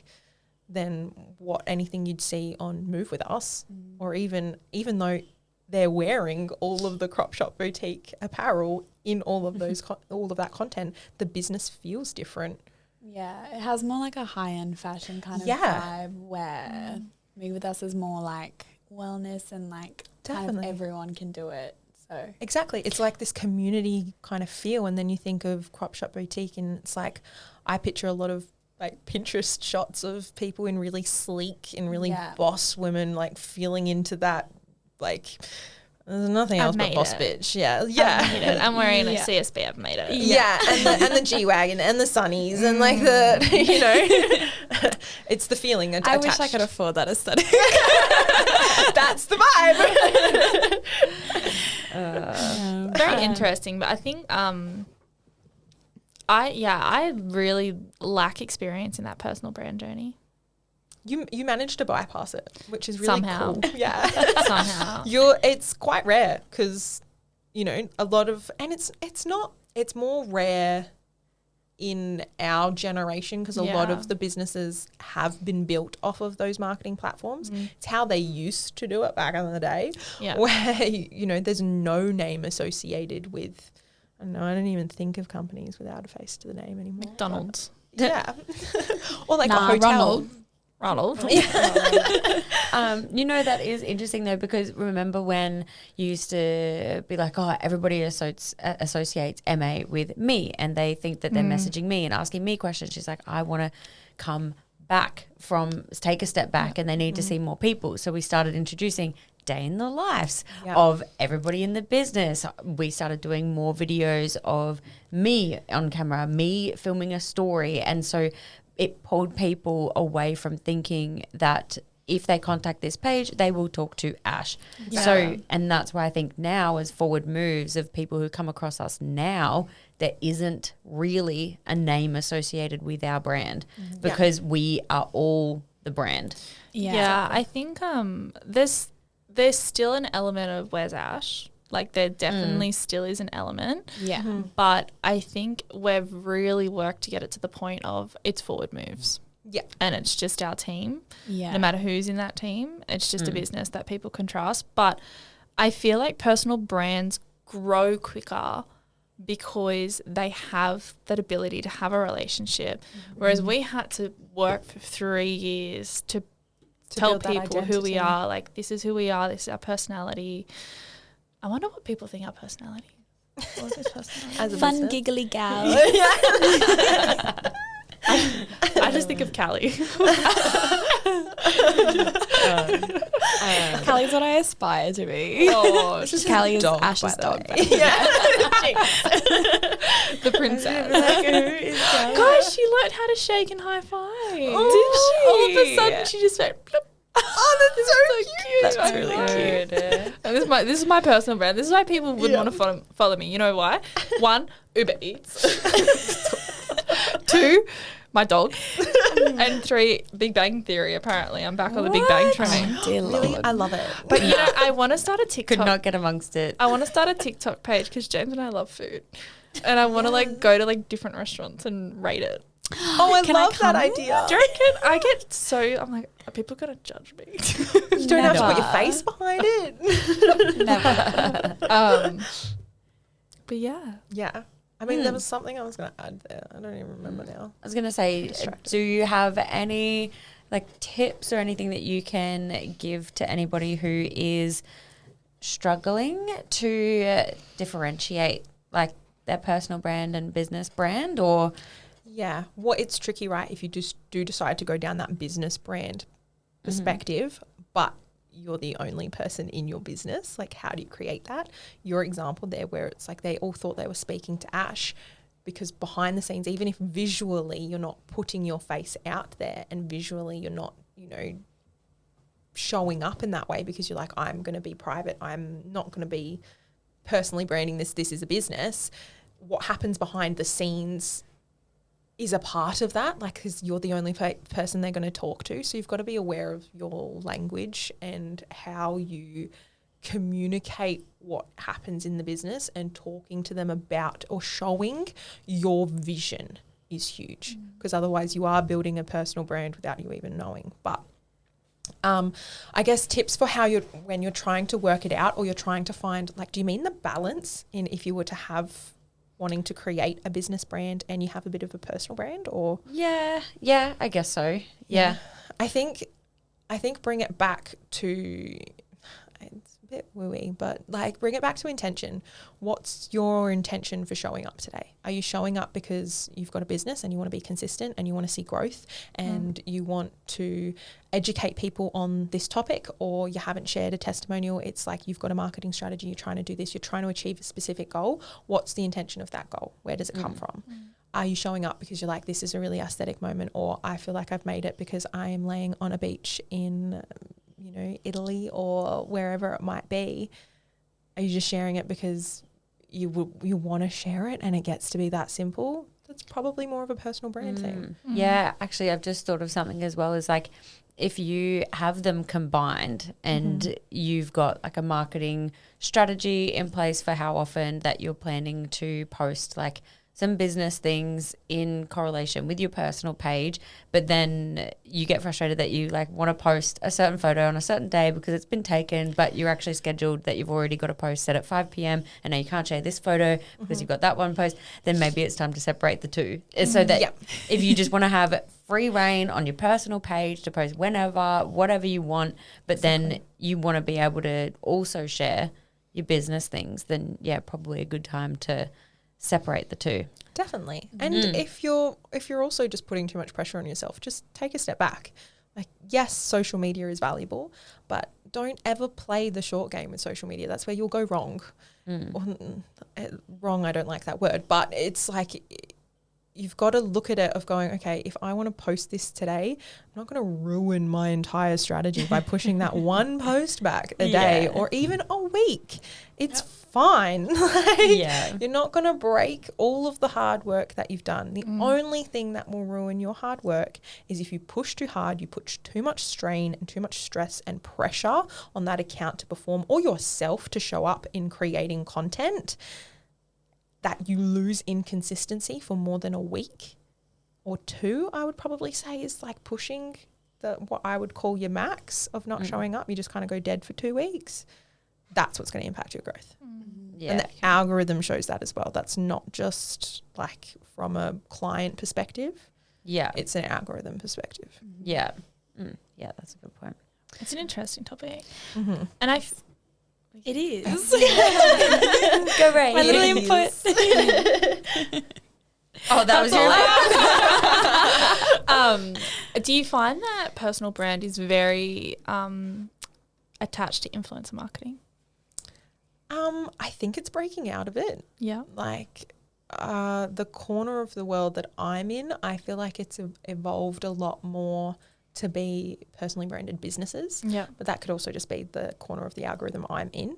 than what anything you'd see on Move With Us, or even though they're wearing all of the Crop Shop Boutique apparel in all of those all of that content, the business feels different. Yeah, it has more like a high-end fashion kind of vibe, where Move With Us is more like wellness and like kind of everyone can do it. So exactly, it's like this community kind of feel, and then you think of Crop Shop Boutique, and it's like I picture a lot of like Pinterest shots of people in really sleek and really boss women, like feeling into that. Like there's nothing else but boss bitch. Yeah. I'm wearing a CSB. I've made it. Yeah, and the G-Wagon and the sunnies and like the it's the feeling attached. I wish I could afford that aesthetic. That's the vibe. Very interesting, but I think I really lack experience in that personal brand journey. You managed to bypass it, which is really cool. Yeah, somehow. It's quite rare because, you know, a lot of, and it's more rare in our generation because a lot of the businesses have been built off of those marketing platforms. It's how they used to do it back in the day, where, you know, there's no name associated with, I don't even think of companies without a face to the name anymore. McDonald's. Yeah. Or like a hotel. Ronald. You know, that is interesting though, because remember when you used to be like, oh, everybody associates MA with me and they think that they're messaging me and asking me questions. She's like, I want to take a step back and they need to see more people. So we started introducing day in the lives of everybody in the business. We started doing more videos of me on camera, me filming a story. And so it pulled people away from thinking that if they contact this page, they will talk to Ash. Yeah. So, and that's why I think now as forward moves of people who come across us now, there isn't really a name associated with our brand because we are all the brand. Yeah, I think there's still an element of where's Ash? Like there definitely still is an element. Yeah. But I think we've really worked to get it to the point of it's forward moves. Yeah. And it's just our team. Yeah. No matter who's in that team, it's just a business that people can trust. But I feel like personal brands grow quicker because they have that ability to have a relationship. Whereas we had to work for 3 years to tell people who we are. Like, this is who we are. This is our personality. I wonder what people think our personality. What is personality? As a fun, business? Giggly gal. I just think of Callie. Callie's what I aspire to be. Oh, Callie is Ash's dog. Yeah. The princess. Guys, she learned how to shake and high five. Oh, did she? All of a sudden, she just went. Bloop. Oh, that's so cute. That's really cute. And this is my personal brand. This is why people wouldn't want to follow me. You know why? 1, Uber Eats. 2, my dog. And 3, Big Bang Theory. Apparently, I'm back on the Big Bang train. Dear Really? Lord. I love it. But you know, I want to start a TikTok. Could not get amongst it. I want to start a TikTok page because James and I love food, and I want to like go to like different restaurants and rate it. Oh, I love that idea. Do you reckon? I get so I'm like, are people gonna judge me? You don't have to put your face behind it. Never. But yeah. Yeah. I mean, there was something I was going to add there. I don't even remember now. I was going to say, do you have any like tips or anything that you can give to anybody who is struggling to differentiate like their personal brand and business brand? Or yeah, well, it's tricky, right? If you just do decide to go down that business brand perspective, but you're the only person in your business, like how do you create that? Your example there where it's like they all thought they were speaking to Ash because behind the scenes, even if visually you're not putting your face out there and visually you're not, you know, showing up in that way because you're like, I'm going to be private, I'm not going to be personally branding this is a business. What happens behind the scenes is a part of that, like, because you're the only person they're going to talk to. So you've got to be aware of your language and how you communicate what happens in the business, and talking to them about or showing your vision is huge, because otherwise you are building a personal brand without you even knowing. But I guess tips for how when you're trying to work it out, or you're trying to find, like, do you mean the balance in if you were to have wanting to create a business brand and you have a bit of a personal brand? Or yeah, I guess so. Yeah. I think bring it back to, it's a bit wooey, but like bring it back to intention. What's your intention for showing up today? Are you showing up because you've got a business and you want to be consistent and you want to see growth and you want to educate people on this topic, or you haven't shared a testimonial? It's like you've got a marketing strategy, you're trying to do this, you're trying to achieve a specific goal. What's the intention of that goal? Where does it come from? Are you showing up because you're like, this is a really aesthetic moment, or I feel like I've made it because I am laying on a beach in, you know, Italy or wherever it might be? Are you just sharing it because you want to share it and it gets to be that simple? That's probably more of a personal brand thing. Yeah, actually, I've just thought of something as well, as like if you have them combined and you've got like a marketing strategy in place for how often that you're planning to post like some business things in correlation with your personal page, but then you get frustrated that you like want to post a certain photo on a certain day because it's been taken, but you're actually scheduled that you've already got a post set at 5 p.m. and now you can't share this photo because you've got that one post, then maybe it's time to separate the two. So that if you just want to have free reign on your personal page to post whenever, whatever you want, but then you want to be able to also share your business things, then yeah, probably a good time to separate the two. Definitely. And if you're also just putting too much pressure on yourself, just take a step back. Like, yes, social media is valuable, but don't ever play the short game with social media. That's where you'll go wrong. Wrong, I don't like that word, but it's like you've got to look at it of going, okay, if I want to post this today, I'm not going to ruin my entire strategy by pushing that one post back a day or even a week. It's fine. You're not going to break all of the hard work that you've done. The only thing that will ruin your hard work is if you push too hard, you put too much strain and too much stress and pressure on that account to perform, or yourself to show up in creating content, that you lose inconsistency for more than a week or two. I would probably say is like pushing what I would call your max of not showing up. You just kind of go dead for 2 weeks. That's what's going to impact your growth. And the algorithm shows that as well. That's not just like from a client perspective. Yeah. It's an algorithm perspective. Yeah. Yeah, that's a good point. It's an interesting topic. And it is. Go Ray. My little input. Oh, that was your do you find that personal brand is very attached to influencer marketing? I think it's breaking out of it. Yeah. Like the corner of the world that I'm in, I feel like it's evolved a lot more to be personally branded businesses. Yeah. But that could also just be the corner of the algorithm I'm in.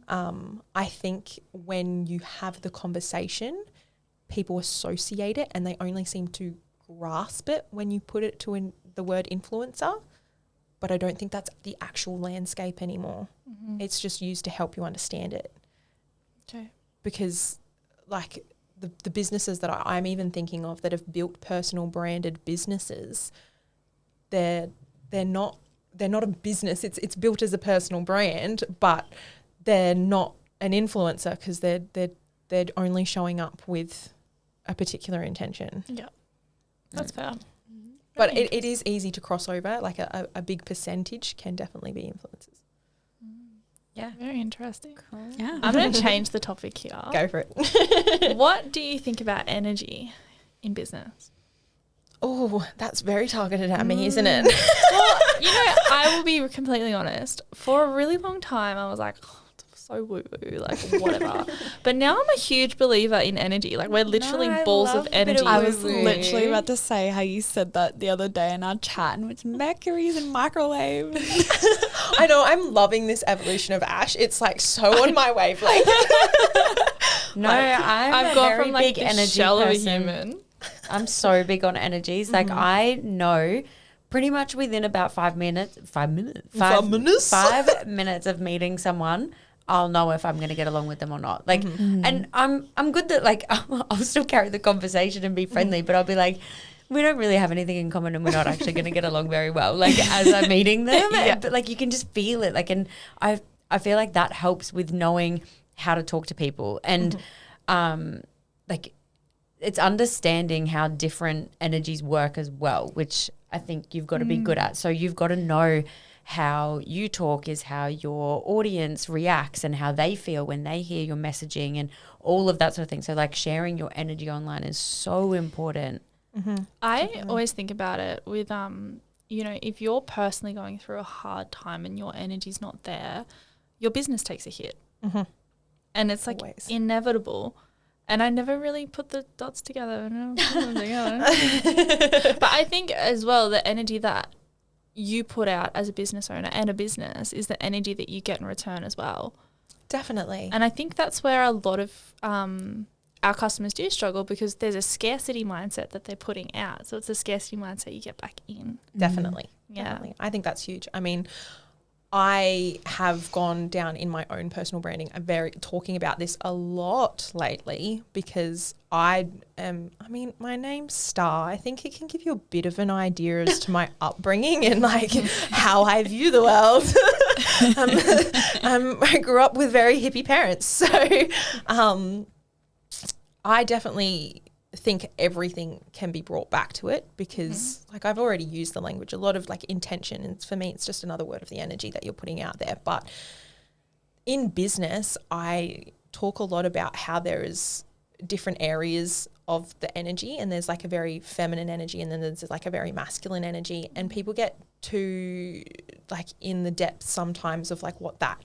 I think when you have the conversation, people associate it and they only seem to grasp it when you put it to the word influencer. But I don't think that's the actual landscape anymore. It's just used to help you understand it. Okay. Because like the businesses that I'm even thinking of that have built personal branded businesses, they're not a business. It's built as a personal brand, but they're not an influencer because they're only showing up with a particular intention. Yeah, that's fair. But it is easy to cross over. Like a big percentage can definitely be influencers. Yeah, very interesting. Cool. Yeah, I'm going to change the topic here. Go for it. What do you think about energy in business? Oh, that's very targeted at me, isn't it? Well, I will be completely honest. For a really long time, I was like, oh, it's so woo-woo, like whatever. But now I'm a huge believer in energy. Like we're literally balls of energy. I was literally about to say how you said that the other day in our chat, and it's mercuries and microwave. I know, I'm loving this evolution of Ash. It's like so on my wavelength. No, I've gone very from like big the energy shell of a person. human. I'm so big on energies. Like I know pretty much within about 5 minutes of meeting someone, I'll know if I'm going to get along with them or not. Like, and I'm good that like I'll still carry the conversation and be friendly, but I'll be like, we don't really have anything in common and we're not actually going to get along very well. Like as I'm meeting them, but like you can just feel it. Like, and I feel like that helps with knowing how to talk to people and like it's understanding how different energies work as well, which I think you've got to be good at. So you've got to know how you talk is how your audience reacts and how they feel when they hear your messaging and all of that sort of thing. So like sharing your energy online is so important. I always think about it with, if you're personally going through a hard time and your energy's not there, your business takes a hit. And it's like inevitable. And I never really put the dots together. But I think as well, the energy that you put out as a business owner and a business is the energy that you get in return as well. Definitely. And I think that's where a lot of our customers do struggle because there's a scarcity mindset that they're putting out. So it's a scarcity mindset you get back in. Definitely. Yeah. Definitely. I think that's huge. I mean, I have gone down in my own personal branding. I'm talking about this a lot lately because my name's Star. I think it can give you a bit of an idea as to my upbringing and like how I view the world. I grew up with very hippie parents. So I definitely think everything can be brought back to it because like I've already used the language, a lot of like intention, and for me it's just another word of the energy that you're putting out there. But in business I talk a lot about how there is different areas of the energy, and there's like a very feminine energy, and then there's like a very masculine energy, and people get too like in the depths sometimes of like what that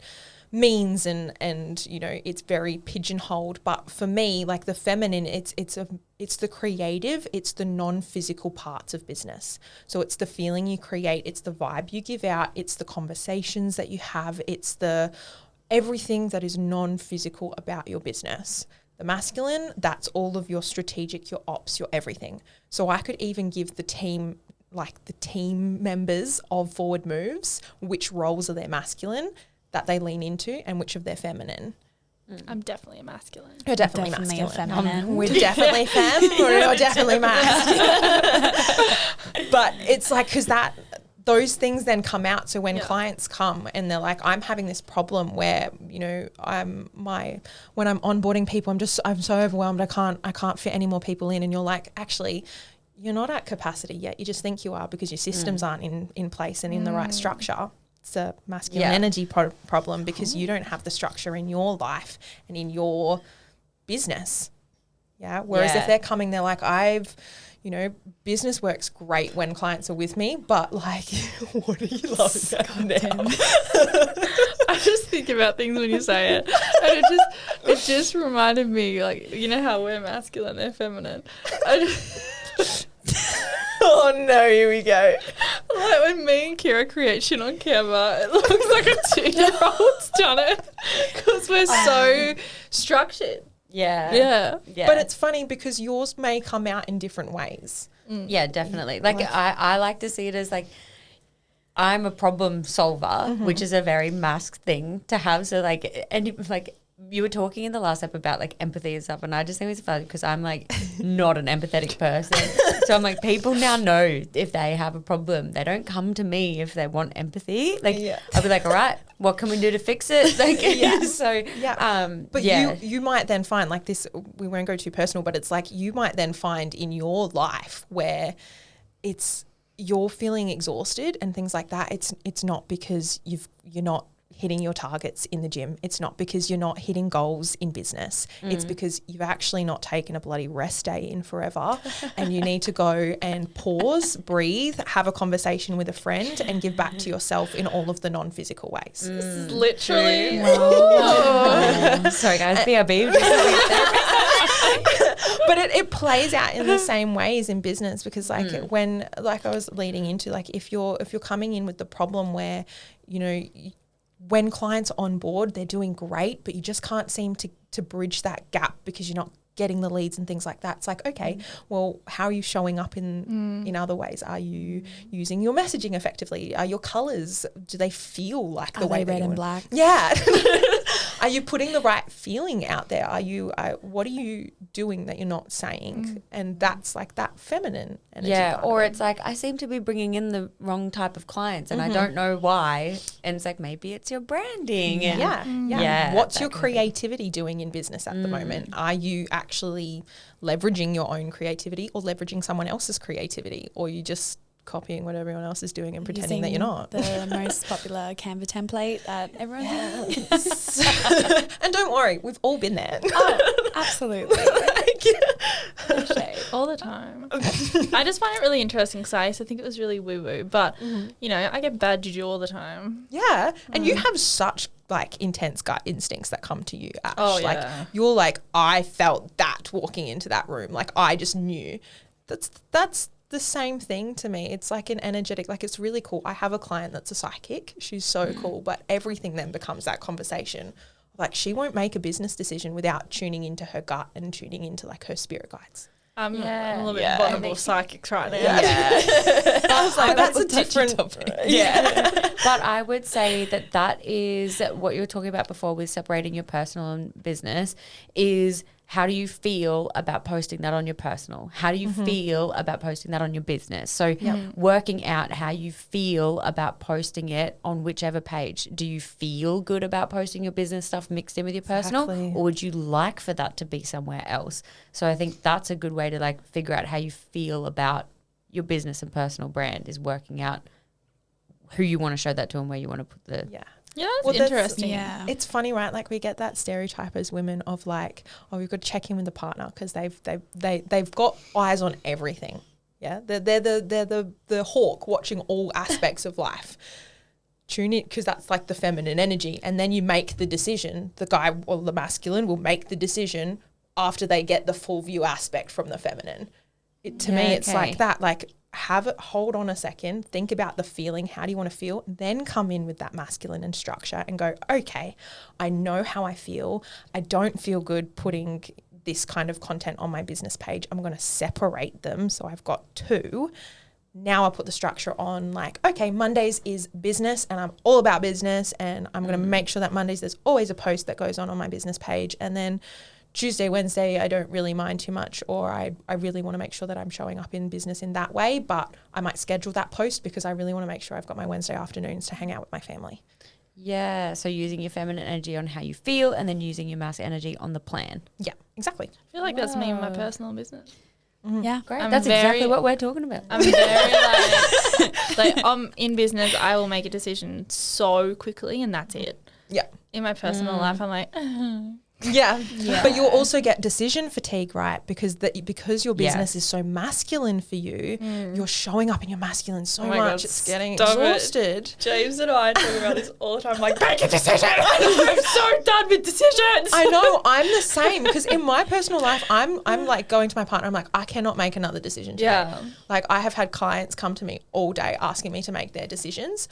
means, and you know, it's very pigeonholed. But for me, like the feminine, it's the creative, it's the non-physical parts of business. So it's the feeling you create, it's the vibe you give out, it's the conversations that you have, it's the everything that is non-physical about your business. The masculine, that's all of your strategic, your ops, your everything. So I could even give the team, like the team members of Forward Moves, which roles are their masculine that they lean into and which of their feminine. I'm definitely a masculine. You're definitely Definitely masculine. a feminine. We're definitely femme, or you're definitely masculine. But it's like, because those things then come out. So when clients come and they're like, I'm having this problem where, you know, when I'm onboarding people, I'm so overwhelmed. I can't fit any more people in. And you're like, actually, you're not at capacity yet. You just think you are because your systems aren't in place and in the right structure. It's a masculine energy problem because you don't have the structure in your life and in your business. Yeah. Whereas if they're coming, they're like, you know, business works great when clients are with me, but like, what do you love about now? I just think about things when you say it, and it just reminded me, like, you know how we're masculine, they're feminine. Oh no, here we go. Like when me and Kira create shit on Canva, it looks like a 2-year-old's done it because we're so structured. Yeah. But it's funny because yours may come out in different ways. Yeah, definitely. Like I like to see it as like, I'm a problem solver, which is a very masked thing to have. So like, and like you were talking in the last episode about like empathy and stuff, and I just think it's funny because I'm like not an empathetic person. So I'm like, people now know if they have a problem, they don't come to me if they want empathy. Like I'll be like, all right, what can we do to fix it? Like, but you might then find like this, we won't go too personal, but it's like you might then find in your life where you're feeling exhausted and things like that. It's not because you're not hitting your targets in the gym. It's not because you're not hitting goals in business. It's because you've actually not taken a bloody rest day in forever and you need to go and pause, breathe, have a conversation with a friend and give back to yourself in all of the non-physical ways. This is literally. Sorry guys, BRB. But it plays out in the same ways in business because like when, like I was leading into, like if you're coming in with the problem where, you know, when clients on board, they're doing great, but you just can't seem to bridge that gap because you're not getting the leads and things like that. It's like, okay, well, how are you showing up in other ways? Are you using your messaging effectively? Are your colours, do they feel like the way red and black? Yeah. Are you putting the right feeling out there? What are you doing that you're not saying? And that's like that feminine energy. Yeah, or it's like, I seem to be bringing in the wrong type of clients and I don't know why. And it's like, maybe it's your branding. Yeah. What's your creativity doing in business at the moment? Are you actually leveraging your own creativity or leveraging someone else's creativity? Or are you just copying what everyone else is doing and pretending that you're not? The most popular Canva template that everyone has. And don't worry, we've all been there. Oh, absolutely. All the time. I just find it really interesting because I used to think it was really woo-woo, but, you know, I get bad juju all the time. Yeah. And you have such like intense gut instincts that come to you, Ash. Like you're like, I felt that walking into that room. Like I just knew. That's the same thing to me. It's like an energetic, like it's really cool. I have a client that's a psychic. She's so cool, but everything then becomes that conversation. Like she won't make a business decision without tuning into her gut and tuning into like her spirit guides. I'm a little bit vulnerable psychics right now. I was like, that's a different topic. But I would say that is what you were talking about before with separating your personal and business is how do you feel about posting that on your personal? How do you feel about posting that on your business? So working out how you feel about posting it on whichever page. Do you feel good about posting your business stuff mixed in with your personal? Or would you like for that to be somewhere else? So I think that's a good way to like figure out how you feel about your business and personal brand is working out who you want to show that to and where you want to put the Yeah, that's interesting. Yeah. It's funny, right? Like we get that stereotype as women of like, oh, we've got to check in with the partner because they've got eyes on everything. Yeah, they're the hawk watching all aspects of life. Tune in, because that's like the feminine energy, and then you make the decision. The guy or the masculine will make the decision after they get the full view aspect from the feminine. To me, it's like that. Like, hold on a second, think about the feeling. How do you want to feel? Then come in with that masculine and structure and go, okay, I know how I feel. I don't feel good putting this kind of content on my business page. I'm going to separate them. So I've got two. Now I put the structure on like, okay, Mondays is business and I'm all about business, and I'm going to make sure that Mondays there's always a post that goes on my business page. And then Tuesday, Wednesday, I don't really mind too much, or I really want to make sure that I'm showing up in business in that way, but I might schedule that post because I really want to make sure I've got my Wednesday afternoons to hang out with my family. Yeah, so using your feminine energy on how you feel and then using your masculine energy on the plan. Yeah, exactly. I feel like that's me in my personal business. Mm-hmm. Yeah, great. That's exactly what we're talking about. I'm very like I'm in business, I will make a decision so quickly and that's it. Yeah. In my personal life, I'm like, Yeah, but you'll also get decision fatigue, right? Because your business is so masculine for you, you're showing up in your masculine so much, God, it's getting exhausted. James and I talk about this all the time. I'm like, make a decision. I'm so done with decisions. I know, I'm the same, because in my personal life, I'm like going to my partner, I'm like, I cannot make another decision today. Yeah. Like I have had clients come to me all day asking me to make their decisions.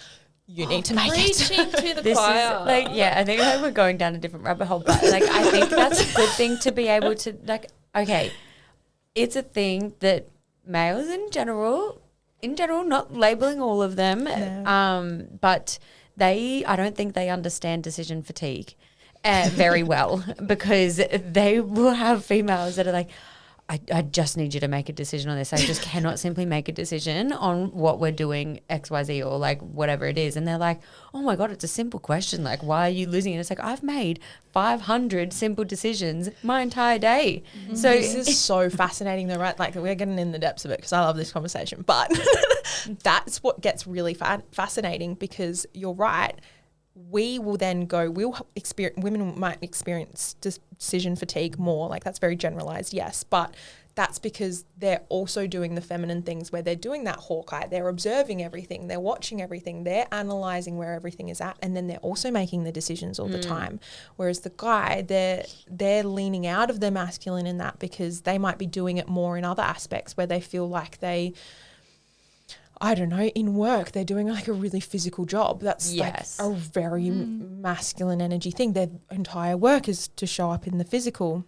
You need to make it. Preaching to the choir. Like, yeah, I think like we're going down a different rabbit hole, but like I think that's a good thing to be able to like. Okay, it's a thing that males in general, not labeling all of them, but I don't think they understand decision fatigue very well, because they will have females that are like, I just need you to make a decision on this. I just cannot simply make a decision on what we're doing XYZ or like whatever it is. And they're like, oh my God, it's a simple question. Like, why are you losing it? It's like, I've made 500 simple decisions my entire day. Mm-hmm. So this is so fascinating though, right? Like we're getting in the depths of it because I love this conversation, but that's what gets really fascinating, because you're right. We will then go, women might experience decision fatigue more. Like that's very generalized, yes. But that's because they're also doing the feminine things where they're doing that Hawkeye. They're observing everything. They're watching everything. They're analyzing where everything is at. And then they're also making the decisions all the time. Whereas the guy, they're leaning out of their masculine in that, because they might be doing it more in other aspects where they feel like I don't know, in work, they're doing like a really physical job. That's like a very masculine energy thing. Their entire work is to show up in the physical.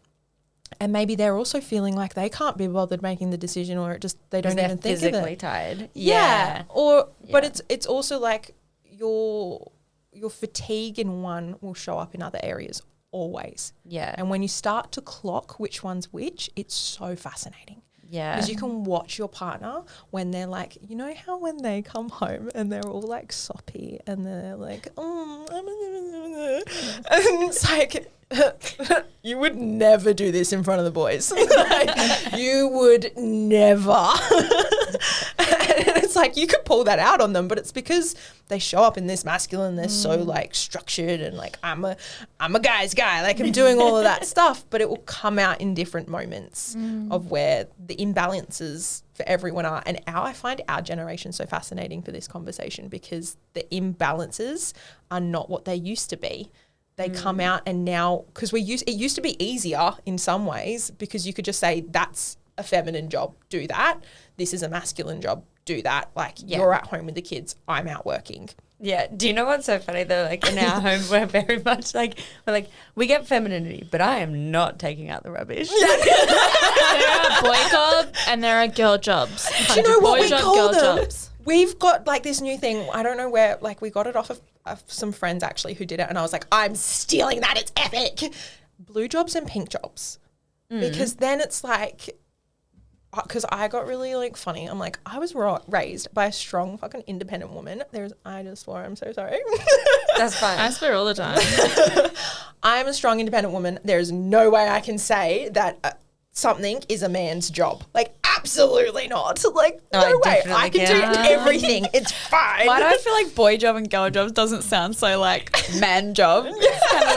And maybe they're also feeling like they can't be bothered making the decision, or they don't even think of it. Physically tired. Yeah. But it's also like your fatigue in one will show up in other areas always. Yeah. And when you start to clock which one's which, it's so fascinating. Yeah. Because you can watch your partner when they're like, you know how when they come home and they're all like soppy and they're like, and it's like, you would never do this in front of the boys. Like, you would never. And it's like you could pull that out on them, but it's because they show up in this masculine, they're so like structured and like I'm a guy's guy, like I'm doing all of that stuff, but it will come out in different moments of where the imbalances for everyone are. And I find our generation so fascinating for this conversation, because the imbalances are not what they used to be. They come out, and now, because it used to be easier in some ways, because you could just say that's a feminine job, do that. This is a masculine job, do that. Like you're at home with the kids, I'm out working. Yeah. Do you know what's so funny though? Like in our home, we're very much like, we get femininity, but I am not taking out the rubbish. There are boy jobs and there are girl jobs. Do you know what we call them? Jobs. We've got like this new thing. I don't know where, like we got it off of some friends actually who did it, and I was like, I'm stealing that. It's epic. Blue jobs and pink jobs. Because then it's like, because I got really like funny. I'm like, I was raised by a strong fucking independent woman. I just swore, I'm so sorry. That's fine. I swear all the time. I'm a strong independent woman. There's no way I can say that something is a man's job. Like absolutely absolutely not. Like, no way. I can do everything. It's fine. Why do I feel like boy job and girl jobs doesn't sound so like man job? It's kind of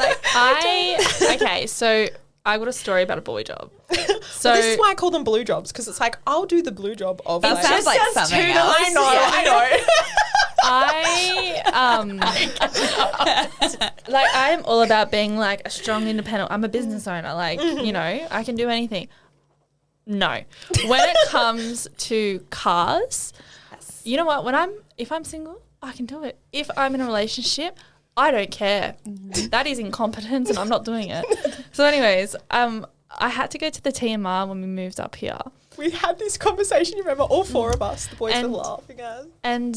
like okay, so I got a story about a boy job. So this is why I call them blue jobs, because it's like I'll do the blue job of that like, sounds like something else. I know. I'm all about being like a strong independent. I'm a business owner. Like, you know, I can do anything. No. When it comes to cars, you know what? If I'm single, I can do it. If I'm in a relationship, I don't care. That is incompetence and I'm not doing it. So anyways, I had to go to the TMR when we moved up here. We had this conversation, you remember, all four of us, the boys were laughing at us. And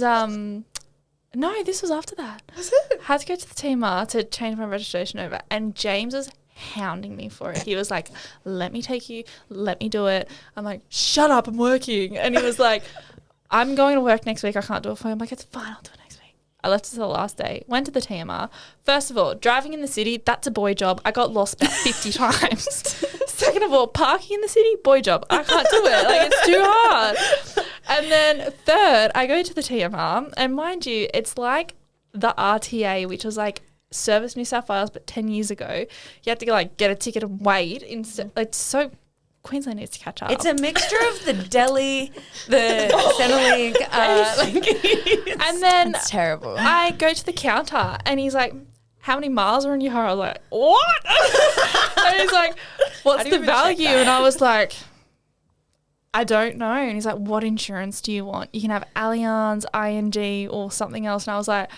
no, this was after that. Was it? Had to go to the TMR to change my registration over, and James was hounding me for it. He was like, let me take you, let me do it. I'm like, shut up, I'm working. And he was like, I'm going to work next week, I can't do it for you. I'm like, it's fine, I'll do it next week. I left it to the last day, went to the TMR. First of all, driving in the city, that's a boy job. I got lost about 50 times. Second of all, parking in the city, boy job. I can't do it. Like, it's too hard. And then third, I go to the TMR, and mind you, it's like the RTA, which was like Service New South Wales, but 10 years ago. You had to like get a ticket and wait. So Queensland needs to catch up. It's a mixture of the Delhi, the Centrelink, and then it's terrible. I go to the counter, and he's like, how many miles are in your car? I was like, what? And he's like, what's the value? And I was like, I don't know. And he's like, what insurance do you want? You can have Allianz, ING, or something else. And I was like,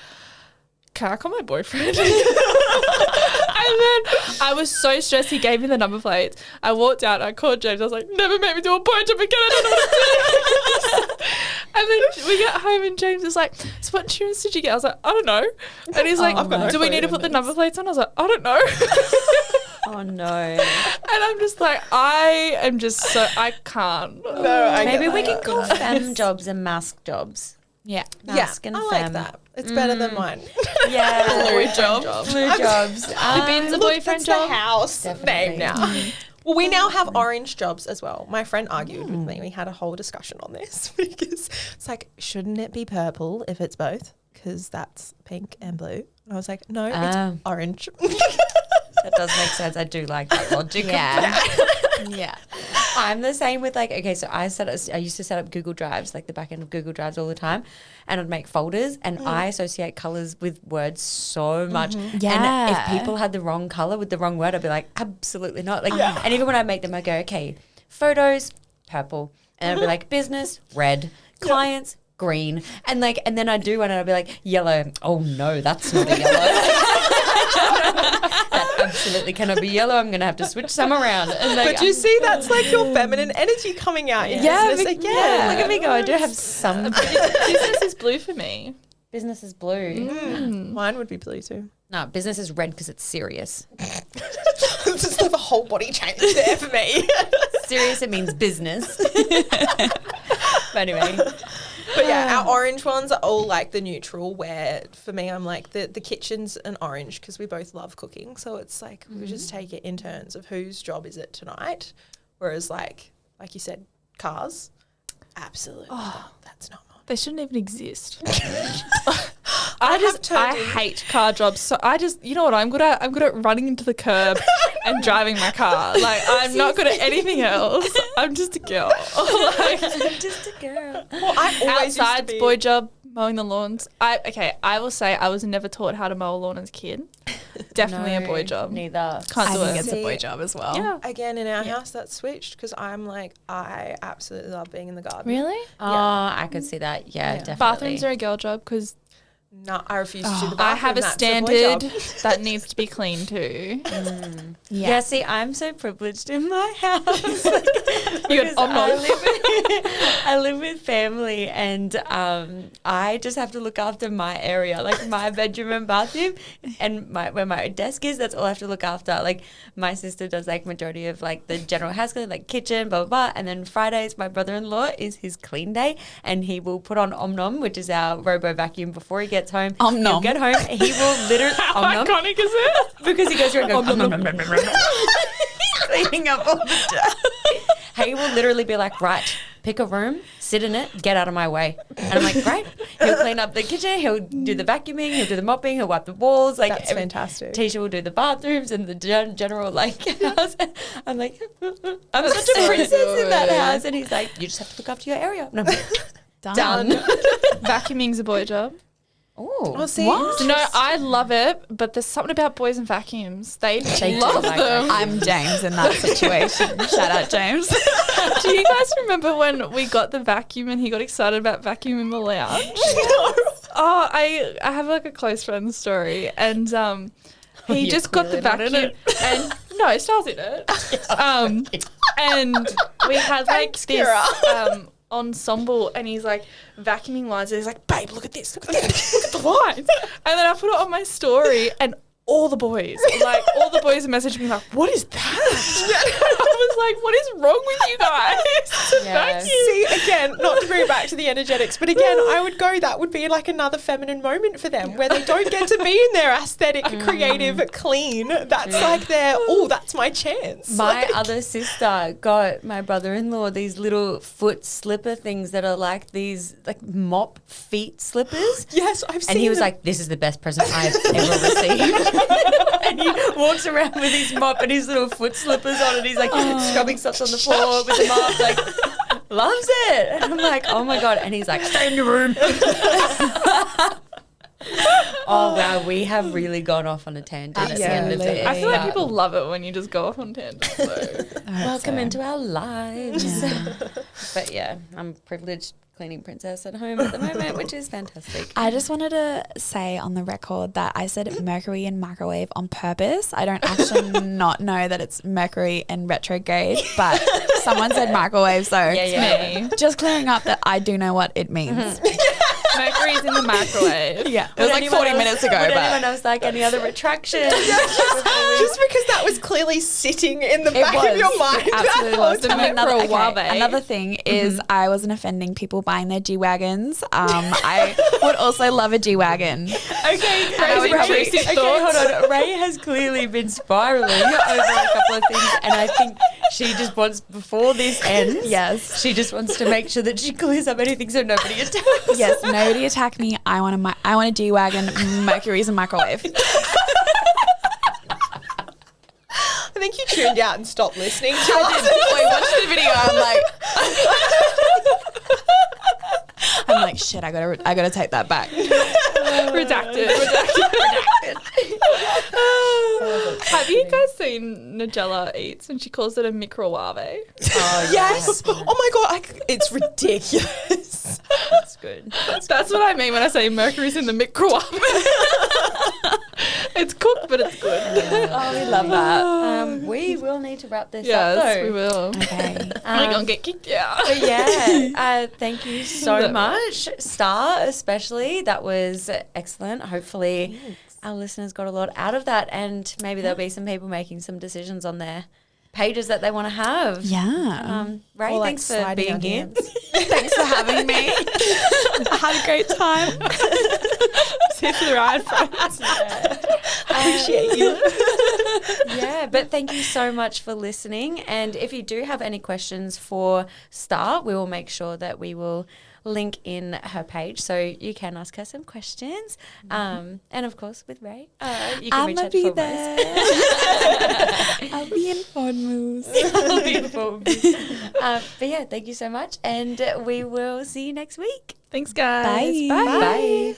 can I call my boyfriend? And then I was so stressed. He gave me the number plates. I walked out. I called James. I was like, never make me do a boy job again. I don't know what to do. And then we get home and James is like, so what insurance did you get? I was like, I don't know. And he's like, do we need to put the number plates on? I was like, I don't know. Oh no. And I'm just like, I can't. No, Maybe we can call femme jobs and mask jobs. Yeah. Mask and I femme. like that. It's better than mine. Yeah. Blue job. Blue jobs. The bin's a boyfriend that's job. the house Definitely. name now. Well, we now have orange jobs as well. My friend argued with me. We had a whole discussion on this because it's like, shouldn't it be purple if it's both? Because that's pink and blue. And I was like, no, it's orange. That does make sense. I do like that logic. Yeah. Yeah. I'm the same with like, okay, so I used to set up Google Drives, like the back end of Google Drives all the time, and I'd make folders, and I associate colours with words so much. Yeah. And if people had the wrong colour with the wrong word, I'd be like, absolutely not. Like, and even when I make them, I go, okay, photos, purple, and I'd be like, business, red, clients, green, and then I do one, and I'd be like, yellow. Oh no, that's not a yellow. That absolutely cannot be yellow. I'm going to have to switch some around. And like, But you see, that's like your feminine energy coming out in business again. Yeah, look at me go. I do have some. Business is blue for me. Business is blue. Mine would be blue too. No, business is red because it's serious. Just have a whole body change there for me. Serious, it means business. But anyway. But yeah, our orange ones are all like the neutral, where for me, I'm like the kitchen's an orange because we both love cooking. So it's like we just take it in turns of whose job is it tonight. Whereas like you said, cars, absolutely, that's not mine. They shouldn't even exist. I hate car jobs. So you know what I'm good at? I'm good at running into the curb and driving my car. Like, I'm not good at anything else. I'm just a girl. Like, I'm just a girl. Well, I always outside used to be, boy job, mowing the lawns. I will say I was never taught how to mow a lawn as a kid. Definitely a boy job. Neither. Can't do I think it. it's a boy job as well. Yeah. Again, in our house, that's switched because I'm like, I absolutely love being in the garden. Really? Oh, I could see that. Yeah, definitely. Bathrooms are a girl job because No, I refuse to do the bathroom. I have a that's standard boy job. that needs to be clean too. Yeah, see, I'm so privileged in my house. You Because got I live with family, and I just have to look after my area, like my bedroom and bathroom, and where my desk is. That's all I have to look after. Like, my sister does like majority of like the general house cleaning, like kitchen, blah blah blah. And then Fridays, my brother-in-law is his clean day, and he will put on Omnom, which is our robo vacuum, before he gets home. Omnom. He'll get home. He will literally How iconic is it? because he goes around going cleaning up all the stuff. He will literally be like, right, pick a room, sit in it, get out of my way. And I'm like, great. He'll clean up the kitchen. He'll do the vacuuming. He'll do the mopping. He'll wipe the walls. Like, that's fantastic. Tisha will do the bathrooms and the general like house. I'm like, I'm such a princess in that house. And he's like, you just have to look after your area. And I'm like, done. Vacuuming's a boy job. Oh, see, no, I love it, but there's something about boys and vacuums. They love like them. I'm James in that situation. Shout out, James. Do you guys remember when we got the vacuum and he got excited about vacuuming the lounge? Oh, I have like a close friend story, and he just got the vacuum and no, Star's in it. And we had like this ensemble, and he's like vacuuming lines, and he's like, babe, look at this, look at the lines. And then I put it on my story, and all the boys messaged me like, what is that? I was like, what is wrong with you guys? Yes. See, again, not to bring it back to the energetics, but again, I would go, that would be like another feminine moment for them where they don't get to be in their aesthetic, creative, clean. That's like their, that's my chance. My other sister got my brother-in-law these little foot slipper things that are like these like mop feet slippers. Yes, I've seen And he was them. like, this is the best present I've ever received. And he walks around with his mop and his little foot slippers on, and he's like scrubbing stuff on the floor with the mop, like loves it. And I'm like, oh my God. And he's like, stay in your room. Oh wow, we have really gone off on a tangent at the end of it. I feel like people love it when you just go off on tangents. So. Welcome into our lives. Yeah. But yeah, I'm privileged cleaning princess at home at the moment, which is fantastic. I just wanted to say on the record that I said Mercury in microwave on purpose. I don't actually not know that it's Mercury in retrograde, but someone said microwave, so Me. just clearing up that I do know what it means. Mercury's in the microwave. Yeah, it was like 40 minutes ago. Would but anyone else like any other retractions? just because that was clearly sitting in the back of your mind. It absolutely was. The Another thing is I wasn't offending people buying their G-Wagons. I would also love a G-Wagon. Okay, hold on. Ray has clearly been spiraling over a couple of things, and I think she just wants, before this ends, Yes. she just wants to make sure that she clears up anything so nobody attacks. Yes, nobody attack me. I want a G-Wagon. Mercury's a microwave. I think you tuned out and stopped listening to us. I watched the video. I'm like, shit. I gotta take that back. Redacted. Have you guys seen Nigella Eats and she calls it a microwave? Oh, Yes. Oh my God. It's ridiculous. That's good. That's what I mean when I say Mercury's in the microwave. It's cooked, but it's good. Oh, we love that. We will need to wrap this up, Yes, though. we will. Okay. We're going to get kicked out. But yeah, thank you so much, Star, especially. That was excellent. Hopefully our listeners got a lot out of that, and maybe there'll be some people making some decisions on their pages that they want to have. Yeah. Ray, Or, like, thanks for sliding being our here. DMs. Thanks for having me. I had a great time. See you for the ride, friends. Appreciate you. Yeah, but thank you so much for listening. And if you do have any questions for Star, we will make sure that we will link in her page so you can ask her some questions. And of course with Ray, you can reach out to there. I'll be in phone moves. But yeah, thank you so much, and we will see you next week. Thanks, guys. Bye. Bye.